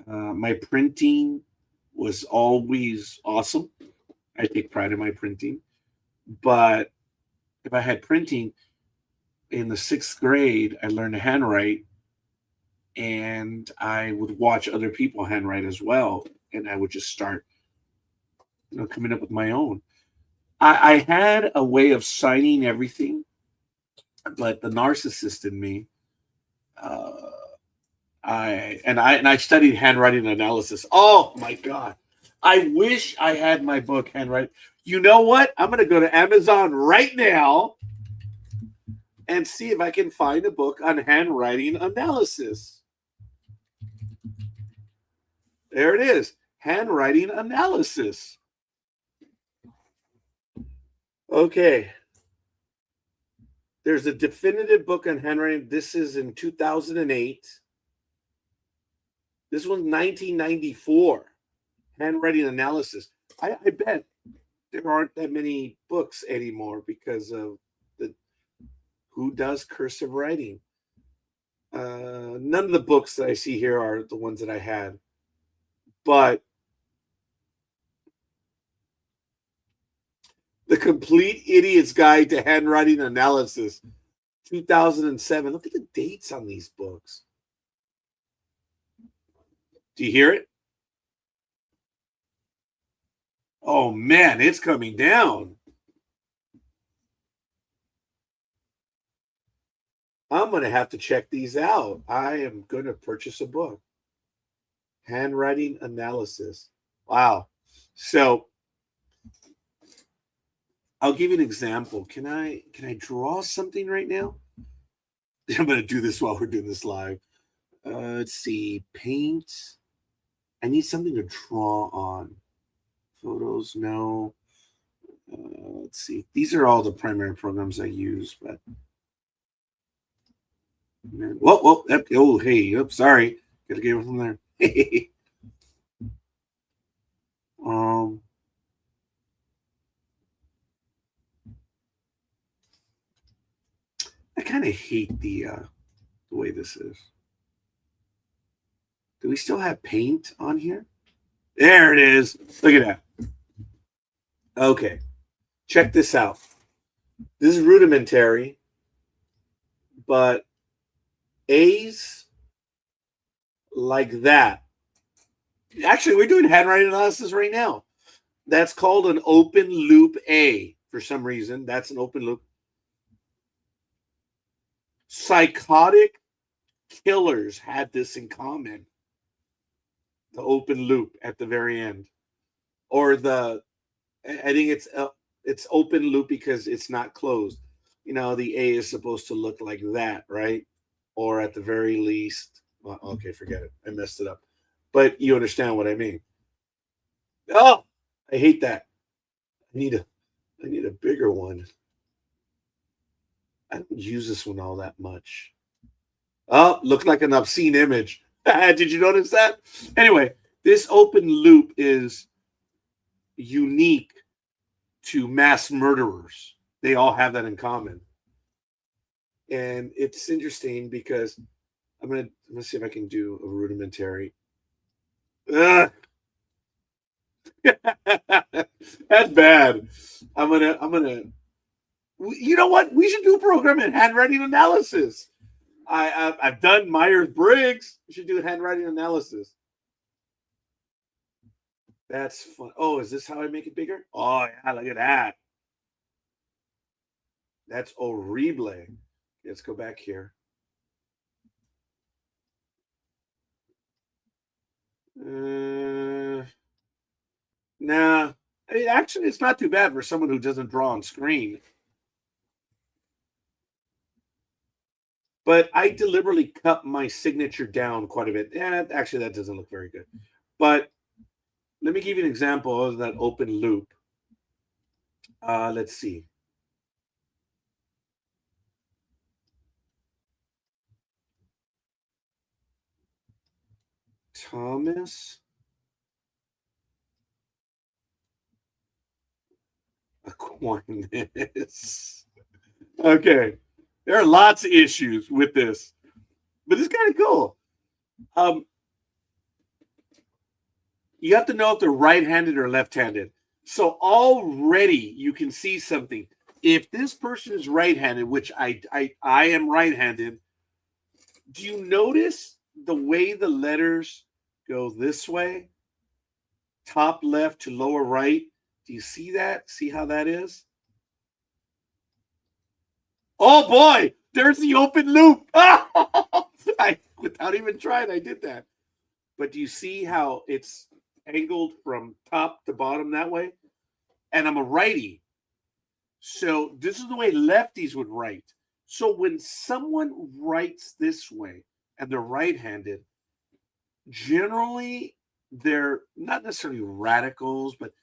My printing was always awesome. I take pride in my printing. But if I had printing in the 6th grade, I learned to handwrite, and I would watch other people handwrite as well. And I would just start, coming up with my own. I had a way of signing everything, but the narcissist in me, I studied handwriting analysis. Oh my God. I wish I had my book handwriting. You know what? I'm going to go to Amazon right now and see if I can find a book on handwriting analysis. There it is. Handwriting analysis. Okay. There's a definitive book on handwriting. This is in 2008. This one's 1994. Handwriting analysis. I bet there aren't that many books anymore because of who does cursive writing. None of the books that I see here are the ones that I had. But The Complete Idiot's Guide to Handwriting Analysis, 2007. Look at the dates on these books. Do you hear it? Oh, man, it's coming down. I'm going to have to check these out. I am going to purchase a book. Handwriting analysis. Wow. So I'll give you an example. Can I draw something right now? I'm going to do this while we're doing this live. Let's see. Paint. I need something to draw on. Photos, no. Let's see. These are all the primary programs I use, but whoa, oh, hey, oops, sorry. Gotta get it from there. I kind of hate the way this is. Do we still have paint on here? There it is. Look at that. Okay. Check this out. This is rudimentary, but A's like that. Actually, we're doing handwriting analysis right now. That's called an open loop A. for some reason. That's an open loop. Psychotic killers had this in common. The open loop at the very end. Or I think it's open loop because it's not closed. The A is supposed to look like that, right? Or at the very least, well, okay, forget it. I messed it up. But you understand what I mean. Oh, I hate that. I need a bigger one. I don't use this one all that much. Oh, looks like an obscene image. Did you notice that? Anyway, this open loop is unique to mass murderers. They all have that in common. And it's interesting because I'm gonna see if I can do a rudimentary. Ugh. That's bad. You know what? We should do a program in handwriting analysis. I've done Myers Briggs. We should do handwriting analysis. That's fun. Oh, is this how I make it bigger? Oh yeah, look at that. That's horrible. Let's go back here. Nah. Actually, it's not too bad for someone who doesn't draw on screen. But I deliberately cut my signature down quite a bit. Yeah, actually, that doesn't look very good. But let me give you an example of that open loop. Let's see. Thomas Aquinas. Okay. There are lots of issues with this, but it's kind of cool. You have to know if they're right-handed or left-handed. So already you can see something. If this person is right-handed, which I am right-handed, do you notice the way the letters go this way? Top left to lower right. Do you see that? See how that is? Oh boy, there's the open loop. Without even trying, I did that. But do you see how it's angled from top to bottom that way? And I'm a righty. So this is the way lefties would write. So when someone writes this way and they're right-handed, generally they're not necessarily radicals, but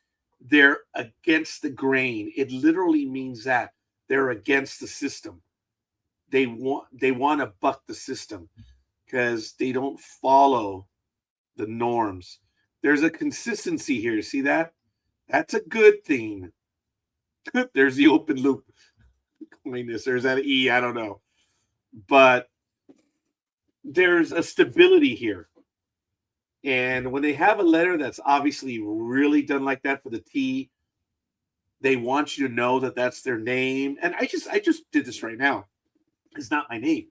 they're against the grain. It literally means that they're against the system. They want to buck the system because they don't follow the norms. There's a consistency here. See that? That's a good thing. There's the open loop. There's that E. I don't know. But there's a stability here. And when they have a letter that's obviously really done like that for the T, they want you to know that that's their name. And I just did this right now. It's not my name.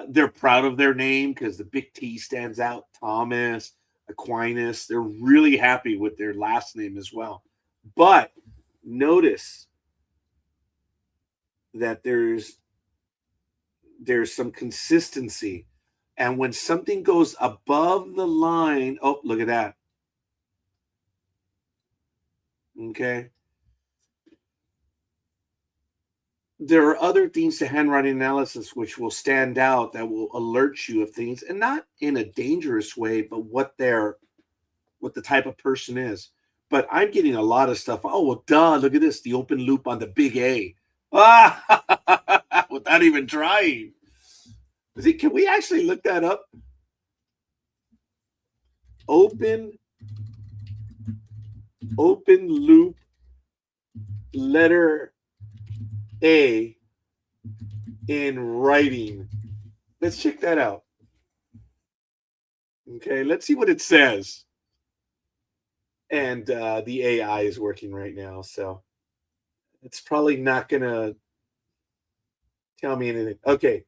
They're proud of their name because the big T stands out. Thomas Aquinas. They're really happy with their last name as well. But notice that there's some consistency. And when something goes above the line, oh, look at that. Okay. There are other things to handwriting analysis which will stand out that will alert you of things, and not in a dangerous way, but what the type of person is. But I'm getting a lot of stuff. Oh, well, duh, look at this, the open loop on the big A. Without even trying. Can we actually look that up? Open loop letter A in writing. Let's check that out. Okay, let's see what it says. And the AI is working right now, so it's probably not going to tell me anything. Okay.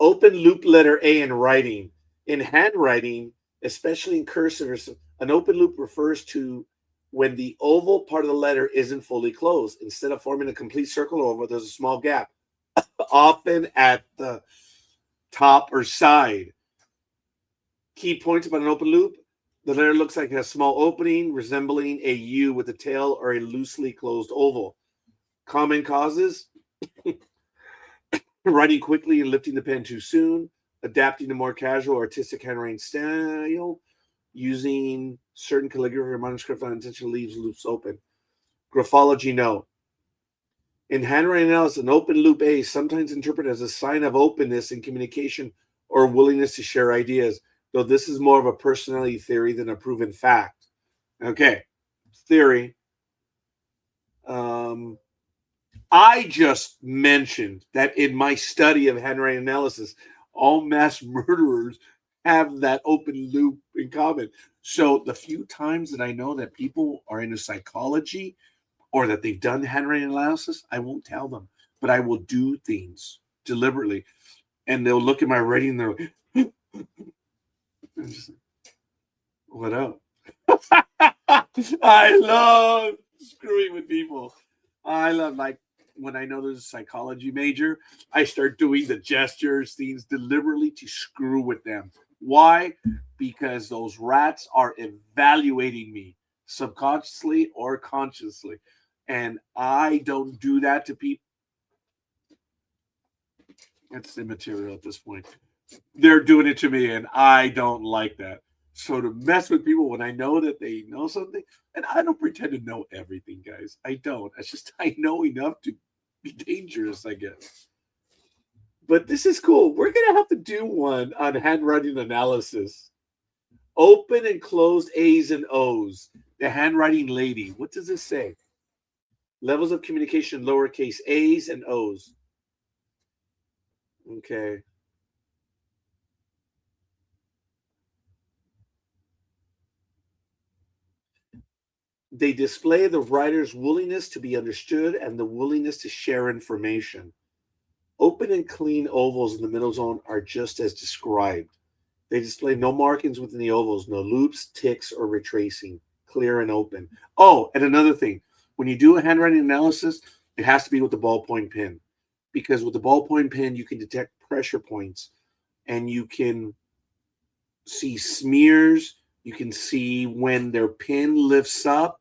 Open loop letter A in writing. In handwriting, especially in cursive, an open loop refers to when the oval part of the letter isn't fully closed. Instead of forming a complete circle over, there's a small gap, often at the top or side. Key points about an open loop. The letter looks like a small opening resembling a U with a tail or a loosely closed oval. Common causes: writing quickly and lifting the pen too soon, adapting to more casual artistic handwriting style, using certain calligraphy or manuscript unintentionally leaves loops open. Graphology note. In handwriting analysis, an open loop A is sometimes interpreted as a sign of openness in communication or willingness to share ideas, though this is more of a personality theory than a proven fact. Okay, theory. I just mentioned that in my study of handwriting analysis, all mass murderers have that open loop in common. So the few times that I know that people are into psychology or that they've done handwriting analysis, I won't tell them, but I will do things deliberately. And they'll look at my writing and they're like, just, what up? I love screwing with people. I love, like, when I know there's a psychology major, I start doing the gestures, things deliberately to screw with them. Why? Because those rats are evaluating me subconsciously or consciously. And I don't do that to people. It's immaterial at this point. They're doing it to me, and I don't like that. So to mess with people when I know that they know something, and I don't pretend to know everything, guys. I don't. It's just I know enough to be dangerous, I guess. But this is cool. We're gonna have to do one on handwriting analysis. Open and closed A's and O's. The handwriting lady. What does this say? Levels of communication, lowercase A's and O's. Okay. They display the writer's willingness to be understood and the willingness to share information. Open and clean ovals in the middle zone are just as described. They display no markings within the ovals, no loops, ticks, or retracing. Clear and open. Oh, and another thing, when you do a handwriting analysis, it has to be with the ballpoint pen, because with the ballpoint pen, you can detect pressure points and you can see smears. You can see when their pen lifts up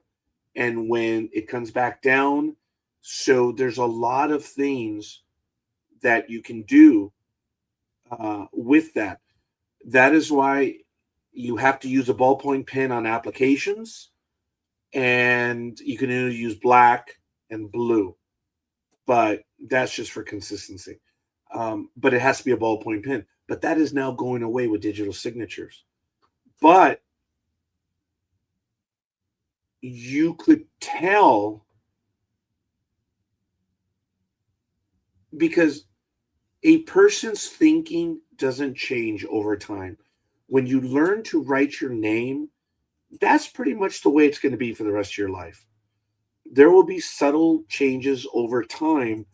and when it comes back down. So there's a lot of things that you can do with that. That is why you have to use a ballpoint pen on applications, and you can either use black and blue, but that's just for consistency. But it has to be a ballpoint pen. But that is now going away with digital signatures. But you could tell, because a person's thinking doesn't change over time. When you learn to write your name, that's pretty much the way it's going to be for the rest of your life. There will be subtle changes over time,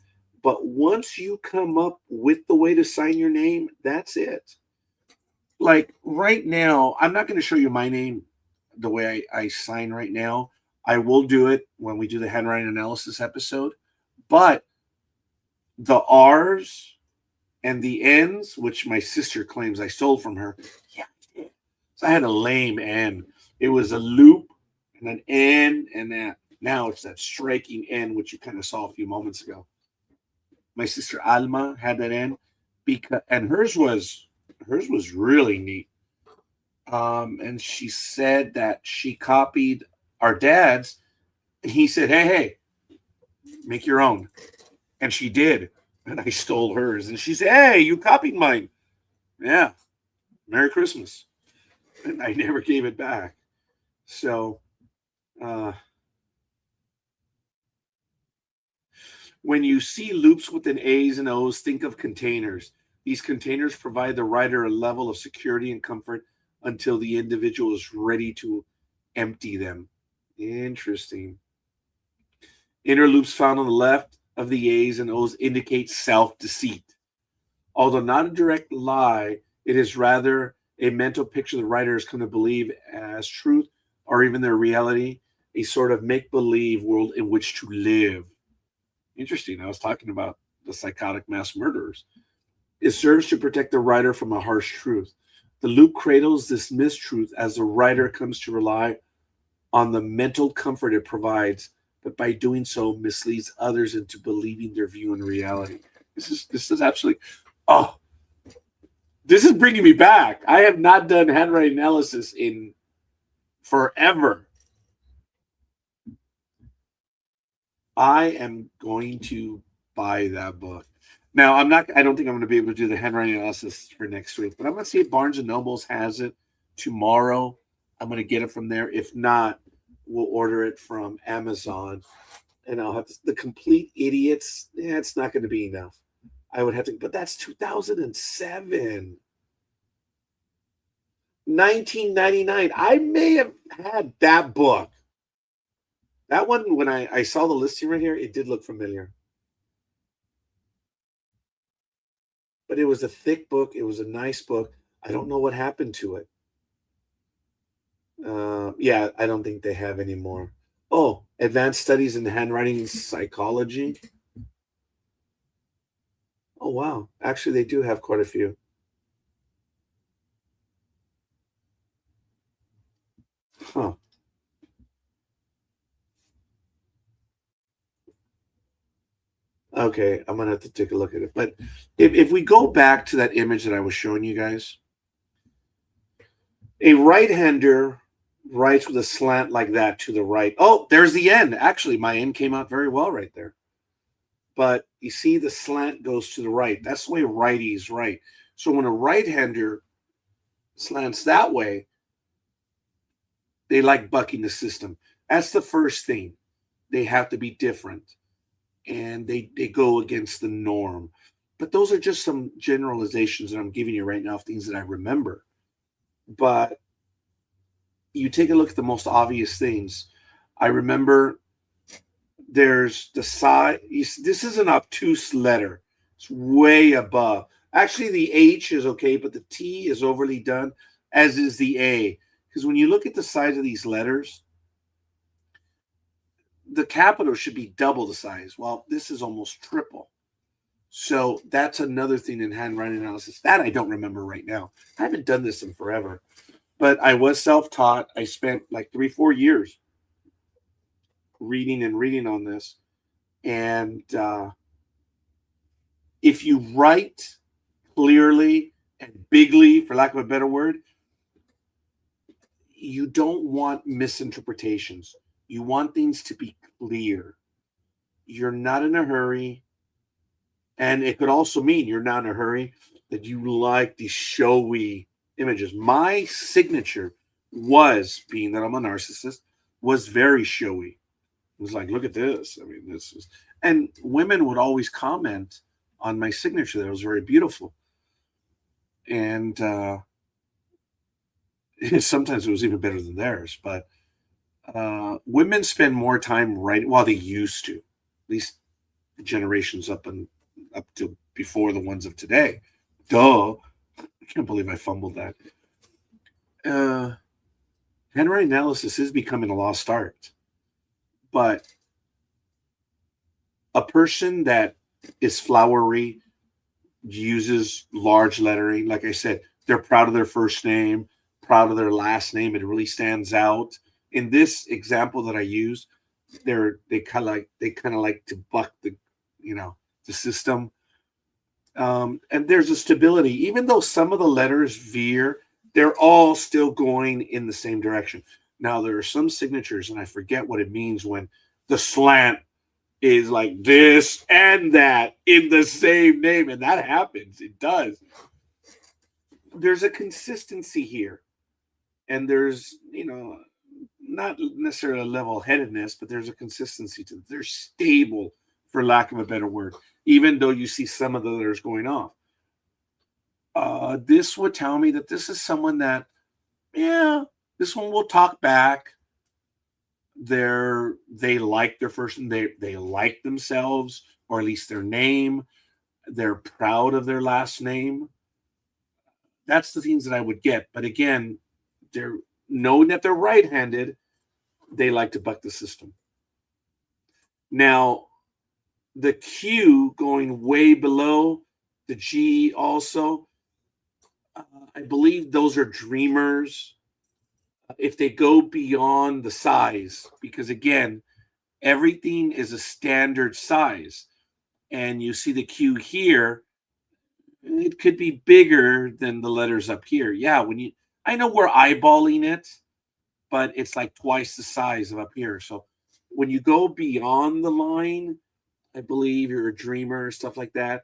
but once you come up with the way to sign your name, that's it. Like right now, I'm not going to show you my name the way I sign right now. I will do it when we do the handwriting analysis episode, but the R's and the N's, which my sister claims I stole from her. Yeah, so I had a lame N. It was a loop and an N, and that. Now it's that striking N, which you kind of saw a few moments ago. My sister Alma had that N, because and hers was really neat. And she said that she copied our dad's, and he said, "Hey, make your own," and she did. And I stole hers, and she said, "Hey, you copied mine." Yeah, Merry Christmas. And I never gave it back. So, uh, when you see loops within A's and O's, think of containers. These containers provide the writer a level of security and comfort until the individual is ready to empty them. Interesting. Inner loops found on the left of the A's and O's indicate self-deceit. Although not a direct lie, it is rather a mental picture the writer has come to believe as truth or even their reality. a sort of make-believe world in which to live. Interesting. I was talking about the psychotic mass murderers. It serves to protect the writer from a harsh truth. The loop cradles this mistruth as the writer comes to rely on the mental comfort it provides, but by doing so misleads others into believing their view in reality. This is absolutely oh, this is bringing me back. I have not done handwriting analysis in forever. I am going to buy that book. Now, I don't think I'm going to be able to do the handwriting analysis for next week, but I'm going to see if Barnes and Nobles has it tomorrow. I'm going to get it from there. If not, we'll order it from Amazon, and I'll have the Complete Idiots. Yeah, it's not going to be enough. I would have to, but that's 2007. 1999. I may have had that book. That one, when I saw the listing right here, it did look familiar. But it was a thick book. It was a nice book. I don't know what happened to it. Yeah, I don't think they have anymore. Oh, Advanced Studies in Handwriting Psychology. Oh, wow. Actually, they do have quite a few. Huh. Okay, I'm gonna have to take a look at it. But if we go back to that image that I was showing you guys, a right-hander writes with a slant like that to the right. Oh, there's the N. Actually, my N came out very well right there. But you see the slant goes to the right. That's the way righties write. So when a right-hander slants that way, they like bucking the system. That's the first thing. They have to be different. And they go against the norm. But those are just some generalizations that I'm giving you right now of things that I remember. But you take a look at the most obvious things. I remember there's the side. This is an obtuse letter. It's way above. Actually, the H is okay, but the T is overly done, as is the A. Because when you look at the size of these letters, the capital should be double the size. Well, this is almost triple. So that's another thing in handwriting analysis that I don't remember right now. I haven't done this in forever, but I was self-taught. I spent like 3-4 years reading on this. And if you write clearly and bigly, for lack of a better word, you don't want misinterpretations. You want things to be clear. You're not in a hurry. And it could also mean you're not in a hurry, that you like these showy images. My signature was, being that I'm a narcissist, was very showy. It was like, look at this. I mean, this is, and women would always comment on my signature that it was very beautiful. And sometimes it was even better than theirs. But women spend more time writing, well, they used to, at least generations up to before the ones of today. Duh. I can't believe I fumbled that. Handwriting analysis is becoming a lost art. But a person that is flowery, uses large lettering, like I said, they're proud of their first name, proud of their last name. It really stands out. In this example that I use, they kind of like to buck the system. And there's a stability, even though some of the letters veer, they're all still going in the same direction. Now, there are some signatures, and I forget what it means when the slant is like this and that in the same name, and that happens. It does. There's a consistency here, and there's, not necessarily a level-headedness, but there's a consistency to it. They're stable, for lack of a better word, even though you see some of the letters going off. This would tell me that this is someone that, yeah, this one will talk back. They like their first, they like themselves, or at least their name. They're proud of their last name. That's the things that I would get. But again, they're knowing that they're right-handed, they like to buck the system. Now, the Q going way below the G also, I believe those are dreamers. If they go beyond the size, because again, everything is a standard size. And you see the Q here, it could be bigger than the letters up here. Yeah, I know we're eyeballing it, but it's like twice the size of up here. So when you go beyond the line, I believe you're a dreamer, stuff like that.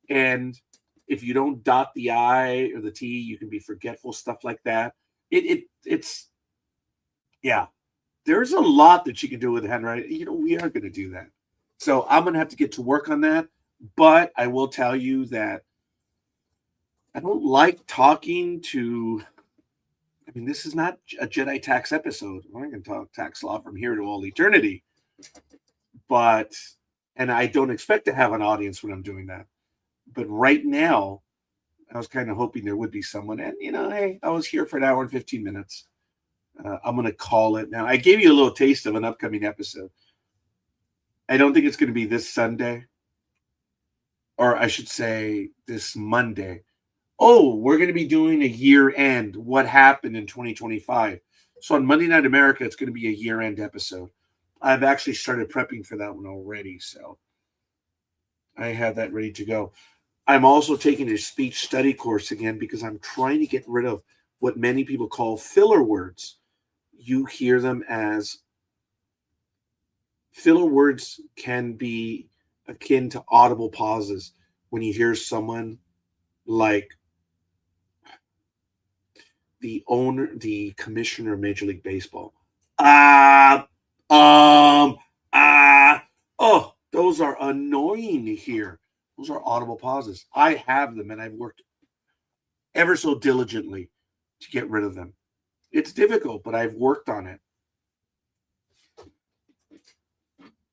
And if you don't dot the I or the T, you can be forgetful, stuff like that. It's yeah. There's a lot that you can do with handwriting. We are going to do that. So I'm going to have to get to work on that. But I will tell you that I don't like talking to. I mean, this is not a Jedi tax episode. I'm not going to talk tax law from here to all eternity. And I don't expect to have an audience when I'm doing that. But right now, I was kind of hoping there would be someone. And, hey, I was here for an hour and 15 minutes. I'm going to call it now. I gave you a little taste of an upcoming episode. I don't think it's going to be this Sunday. Or I should say this Monday. Oh, we're going to be doing a year end. What happened in 2025? So on Monday Night America, it's going to be a year end episode. I've actually started prepping for that one already. So I have that ready to go. I'm also taking a speech study course again because I'm trying to get rid of what many people call filler words. You hear them as filler words can be akin to audible pauses when you hear someone like the commissioner of Major League Baseball. Oh, those are annoying to hear. Those are audible pauses. I have them, and I've worked ever so diligently to get rid of them. It's difficult, but I've worked on it.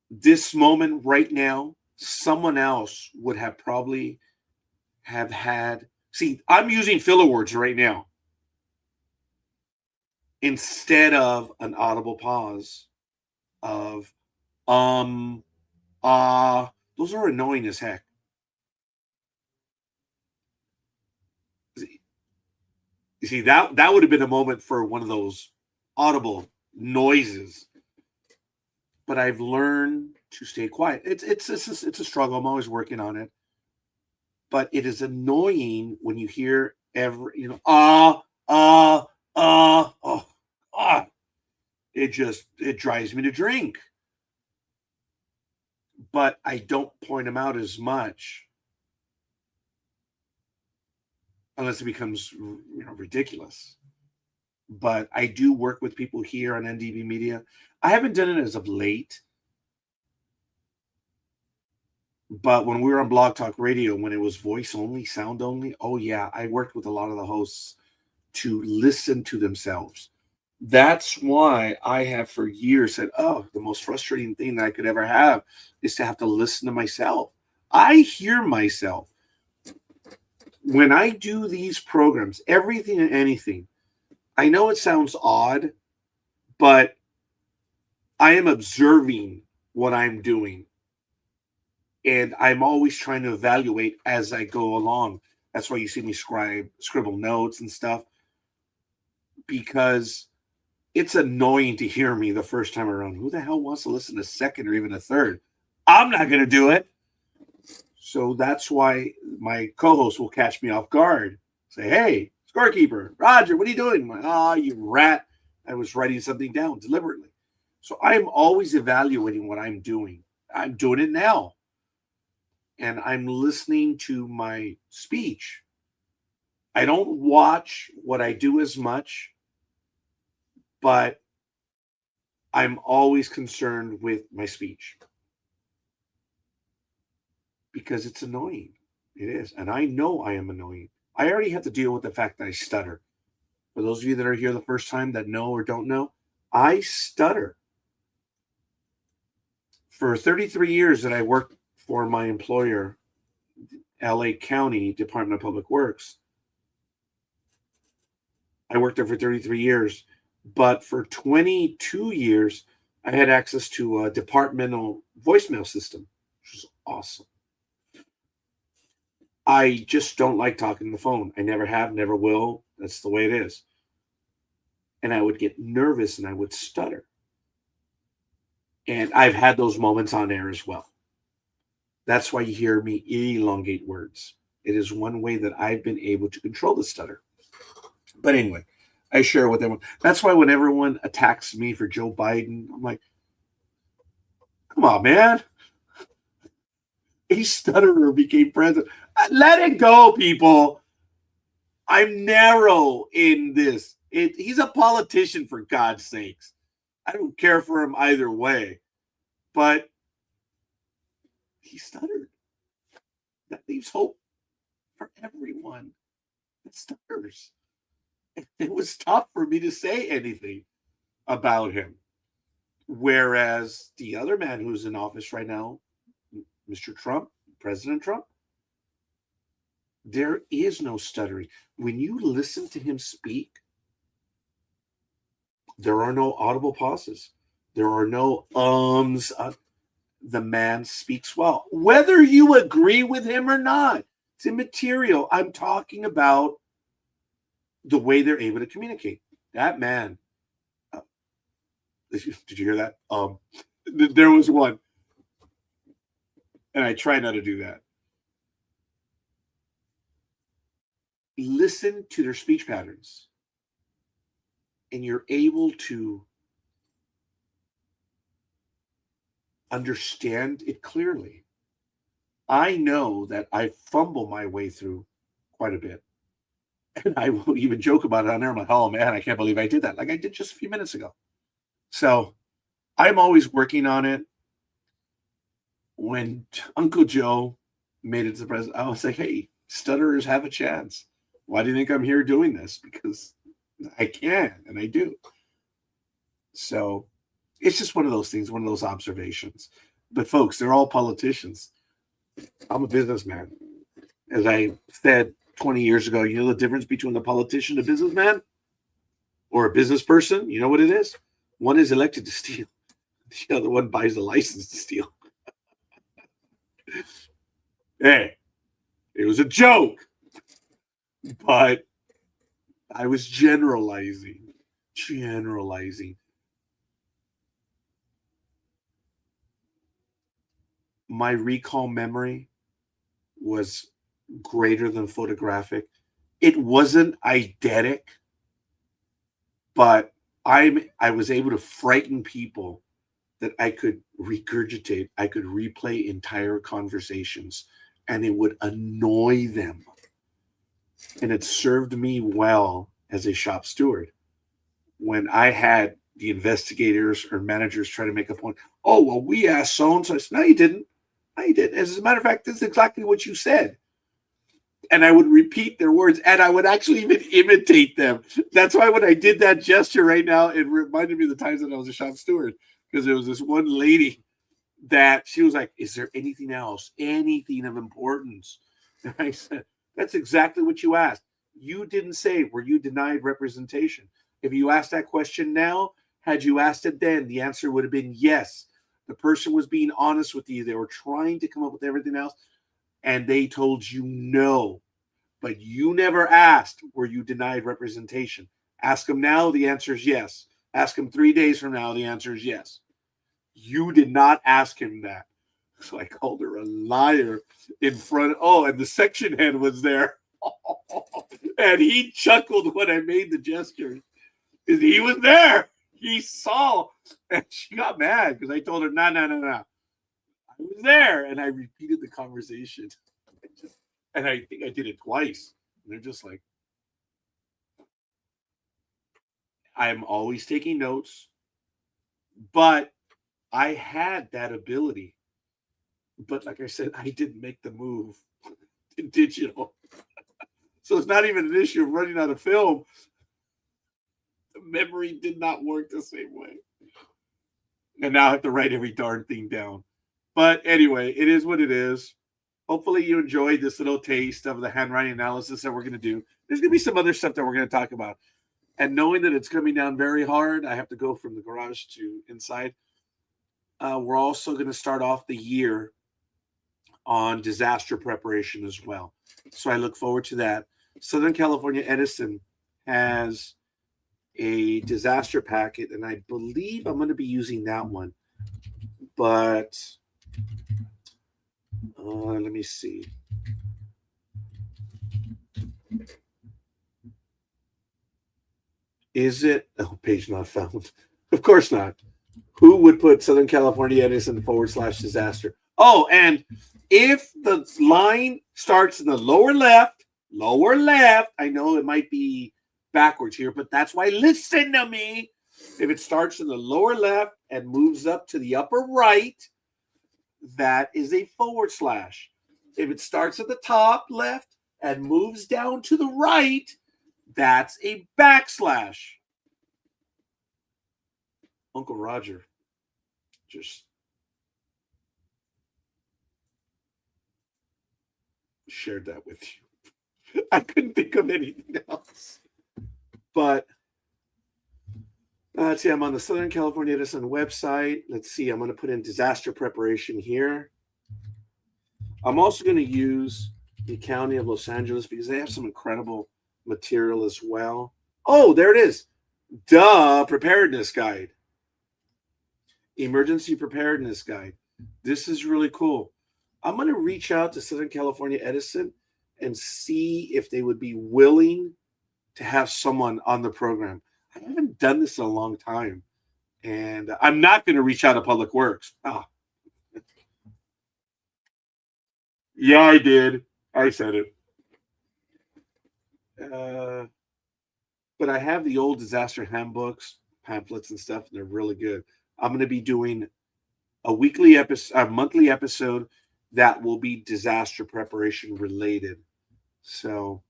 This moment right now, someone else would have probably have had. See, I'm using filler words right now instead of an audible pause of those are annoying as heck. You see, that would have been a moment for one of those audible noises. But I've learned to stay quiet. It's a struggle. I'm always working on it. But it is annoying when you hear it drives me to drink. But I don't point them out as much unless it becomes ridiculous. But I do work with people here on NDB Media. I haven't done it as of late. But when we were on Blog Talk Radio, when it was voice only, sound only, oh yeah, I worked with a lot of the hosts to listen to themselves. That's why I have for years said, the most frustrating thing that I could ever have is to have to listen to myself. I hear myself. When I do these programs, everything and anything, I know it sounds odd, but I am observing what I'm doing. And I'm always trying to evaluate as I go along. That's why you see me scribble notes and stuff. Because it's annoying to hear me the first time around. Who the hell wants to listen to second or even a third? I'm not going to do it. So that's why my co-host will catch me off guard. Say, hey, scorekeeper, Roger, what are you doing? You rat. I was writing something down deliberately. So I'm always evaluating what I'm doing. I'm doing it now. And I'm listening to my speech. I don't watch what I do as much, but I'm always concerned with my speech. Because it's annoying. It is. And I know I am annoying. I already have to deal with the fact that I stutter. For those of you that are here the first time that know or don't know, I stutter. For 33 years that I worked for my employer, LA County Department of Public Works, I worked there for 33 years. But for 22 years, I had access to a departmental voicemail system, which was awesome. I just don't like talking on the phone. I never have, never will. That's the way it is. And I would get nervous and I would stutter. And I've had those moments on air as well. That's why you hear me elongate words. It is one way that I've been able to control the stutter. But anyway, I share with everyone. That's why when everyone attacks me for Joe Biden, I'm like, come on, man. A stutterer became president. Let it go, people. I'm narrow in this. He's a politician, for God's sakes. I don't care for him either way. But he stuttered. That leaves hope for everyone that stutters. It was tough for me to say anything about him. Whereas the other man who's in office right now, Mr. Trump, President Trump, there is no stuttering. When you listen to him speak, there are no audible pauses. There are no ums. The man speaks well. Whether you agree with him or not, it's immaterial. I'm talking about the way they're able to communicate. That man, did you hear that? There was one, and I try not to do that. Listen to their speech patterns, and you're able to understand it clearly. I know that I fumble my way through quite a bit. And I will even joke about it on there. I'm like, oh man, I can't believe I did that. Like I did just a few minutes ago. So I'm always working on it. When Uncle Joe made it to the president, I was like, hey, stutterers have a chance. Why do you think I'm here doing this? Because I can and I do. So it's just one of those things, one of those observations. But folks, they're all politicians. I'm a businessman. As I said 20 years ago, you know the difference between a politician and a businessman? Or a business person? You know what it is? One is elected to steal. The other one buys a license to steal. Hey, it was a joke. But I was generalizing. My recall memory was greater than photographic. It wasn't eidetic, but I was able to frighten people that I could regurgitate. I could replay entire conversations, and it would annoy them. And it served me well as a shop steward. When I had the investigators or managers try to make a point, oh, well, we asked so-and-so. I said, no, you didn't. No, you didn't. As a matter of fact, this is exactly what you said. And I would repeat their words, and I would actually even imitate them. That's why when I did that gesture right now, it reminded me of the times that I was a shop steward, because there was this one lady that she was like, is there anything else, anything of importance? And I said, that's exactly what you asked. You didn't say, were you denied representation? If you asked that question now, had you asked it then, the answer would have been yes. The person was being honest with you. They were trying to come up with everything else, and they told you no. But you never asked, were you denied representation? Ask them now, the answer is yes. Ask them 3 days from now, the answer is yes. You did not ask him that. So I called her a liar in front. Oh, and the section head was there. And he chuckled when I made the gesture. He was there. He saw. And she got mad because I told her, no. I was there. And I repeated the conversation. And I think I did it twice. And they're just like, I'm always taking notes. But I had that ability. But like I said, I didn't make the move to digital. So it's not even an issue of running out of film. The memory did not work the same way. And now I have to write every darn thing down. But anyway, it is what it is. Hopefully you enjoyed this little taste of the handwriting analysis that we're going to do. There's going to be some other stuff that we're going to talk about. And knowing that it's coming down very hard, I have to go from the garage to inside. We're also going to start off the year on disaster preparation as well. So I look forward to that. Southern California Edison has a disaster packet, and I believe I'm going to be using that one. But let me see. Is it? Oh, page not found. Of course not. Who would put Southern California Edison /disaster? Oh, and if the line starts in the lower left, I know it might be backwards here, but that's why listen to me. If it starts in the lower left and moves up to the upper right, that is a /. If it starts at the top left and moves down to the right, that's a /. Uncle Roger just shared that with you. I couldn't think of anything else. But let's see, I'm on the Southern California Edison website. Let's see, I'm going to put in disaster preparation here. I'm also going to use the County of Los Angeles because they have some incredible material as well. Oh, there it is. Duh, preparedness guide. Emergency preparedness guide. This is really cool. I'm going to reach out to Southern California Edison and see if they would be willing to have someone on the program. I haven't done this in a long time. And I'm not going to reach out to Public Works. Yeah, I did. I said it. But I have the old disaster handbooks, pamphlets, and stuff, and they're really good. I'm going to be doing a monthly episode that will be disaster preparation related. So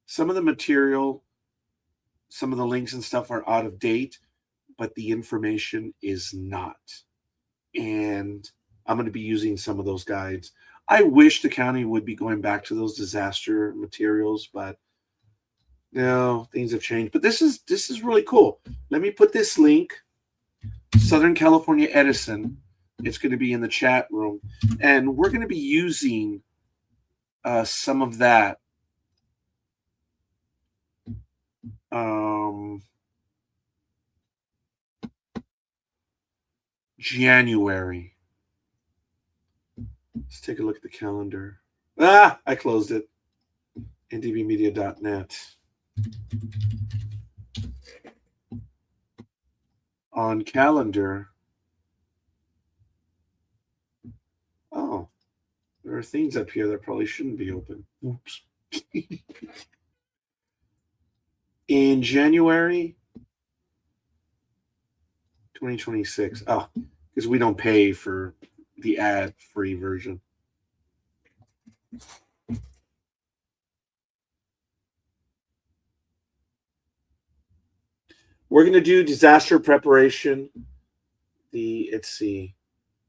some of the material, some of the links and stuff are out of date, but the information is not. And I'm going to be using some of those guides. I wish the county would be going back to those disaster materials, but no, things have changed. But this is really cool. Let me put this link, Southern California Edison. It's going to be in the chat room, and we're going to be using some of that. January. Let's take a look at the calendar. I closed it. ndbmedia.net. On calendar. Oh, there are things up here that probably shouldn't be open. Oops. In January 2026. Oh, because we don't pay for the ad-free version. We're going to do disaster preparation. Let's see.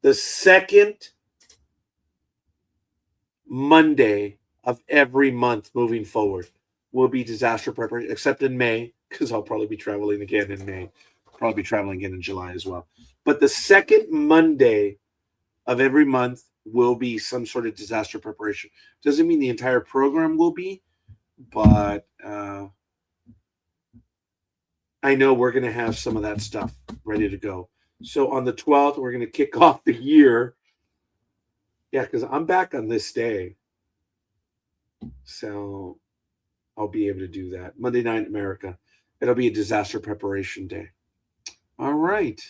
The second Monday of every month moving forward will be disaster preparation, except in May, because I'll probably be traveling again in May. Probably be traveling again in July as well. But the second Monday of every month will be some sort of disaster preparation. Doesn't mean the entire program will be, but I know we're going to have some of that stuff ready to go. So on the 12th, we're going to kick off the year. Yeah, because I'm back on this day. So I'll be able to do that. Monday Night America. It'll be a disaster preparation day. All right.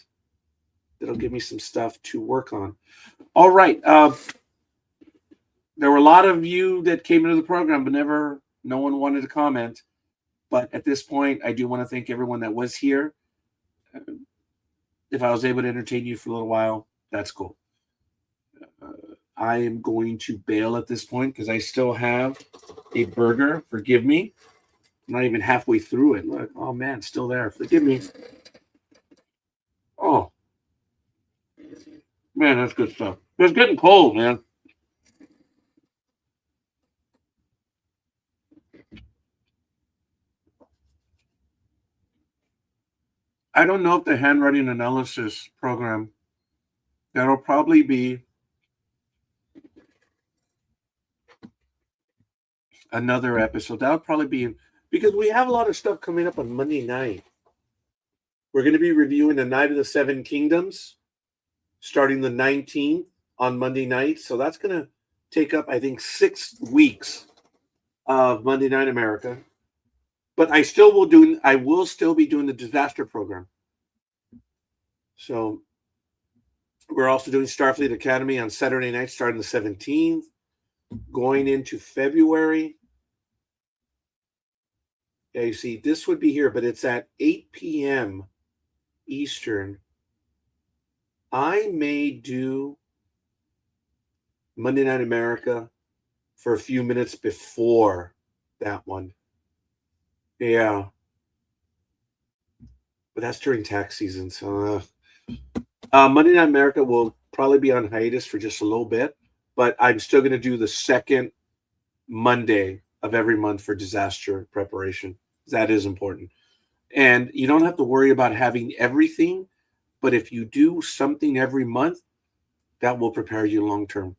That'll give me some stuff to work on. All right. There were a lot of you that came into the program, but no one wanted to comment. But at this point, I do want to thank everyone that was here. If I was able to entertain you for a little while, that's cool. I am going to bail at this point because I still have a burger. Forgive me. I'm not even halfway through it. Look, oh man, still there. Forgive me. Oh, man, that's good stuff. It's getting cold, man. I don't know if the handwriting analysis program, that'll probably be another episode. That'll probably be because we have a lot of stuff coming up on Monday night. We're going to be reviewing the Night of the Seven Kingdoms starting the 19th on Monday night. So that's going to take up, I think, 6 weeks of Monday Night America. But I will still be doing the disaster program. So we're also doing Starfleet Academy on Saturday night starting the 17th, going into February. Yeah, you see, this would be here, but it's at 8 p.m. Eastern. I may do Monday Night America for a few minutes before that one. Yeah. But that's during tax season. So Monday Night America will probably be on hiatus for just a little bit. But I'm still going to do the second Monday of every month for disaster preparation. That is important. And you don't have to worry about having everything. But if you do something every month, that will prepare you long term.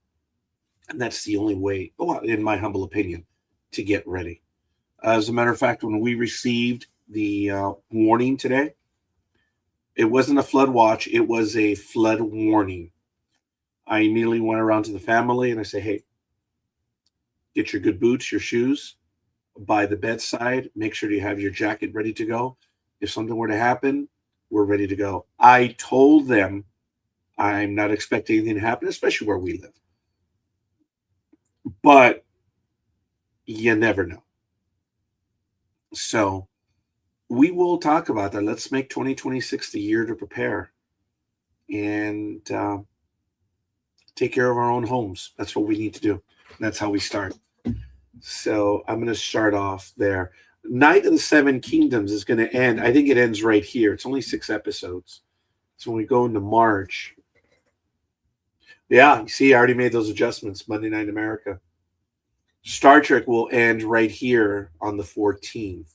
And that's the only way, well, in my humble opinion, to get ready. As a matter of fact, when we received the warning today, it wasn't a flood watch. It was a flood warning. I immediately went around to the family and I said, hey, get your good boots, your shoes by the bedside. Make sure you have your jacket ready to go. If something were to happen, we're ready to go. I told them I'm not expecting anything to happen, especially where we live. But you never know. So we will talk about that. Let's make 2026 the year to prepare and take care of our own homes. That's what we need to do. That's how we start. So I'm going to start off there. Night of the Seven Kingdoms is going to end. I think it ends right here. It's only 6 episodes. So when we go into March. Yeah, you see, I already made those adjustments. Monday Night America. Star Trek will end right here on the 14th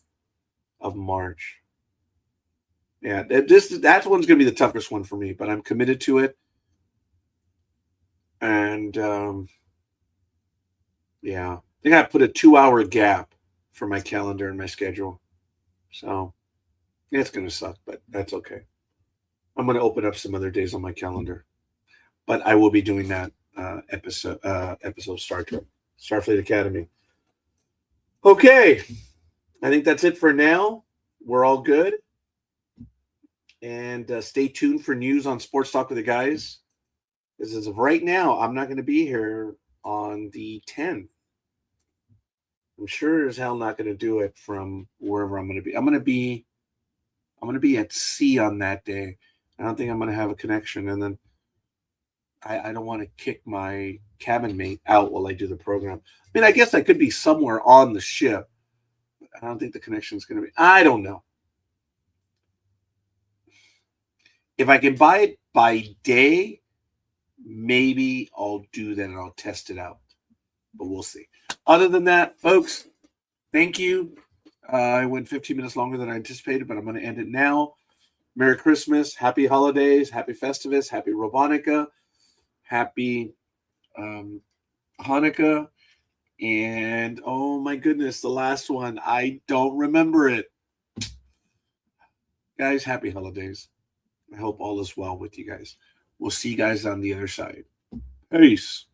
of March. Yeah, that one's going to be the toughest one for me, but I'm committed to it. And yeah, I think I put a 2-hour gap for my calendar and my schedule. So yeah, it's going to suck, but that's okay. I'm going to open up some other days on my calendar, but I will be doing that episode of Star Trek, Starfleet Academy. Okay, I think that's it for now. We're all good. And stay tuned for news on Sports Talk with the Guys. Because as of right now, I'm not going to be here on the 10th. I'm sure as hell not going to do it from wherever I'm going to be. I'm going to be at sea on that day. I don't think I'm going to have a connection. And then I don't want to kick my cabin mate out while I do the program. I mean, I guess I could be somewhere on the ship. I don't think the connection is going to be. I don't know. If I can buy it by day, maybe I'll do that and I'll test it out. But we'll see. Other than that, folks, thank you. I went 15 minutes longer than I anticipated, but I'm going to end it now. Merry Christmas, Happy Holidays, Happy Festivus, Happy Robonica, Happy Hanukkah, and oh my goodness, the last one, I don't remember it. Guys, Happy Holidays. I hope all is well with you guys. We'll see you guys on the other side. Peace.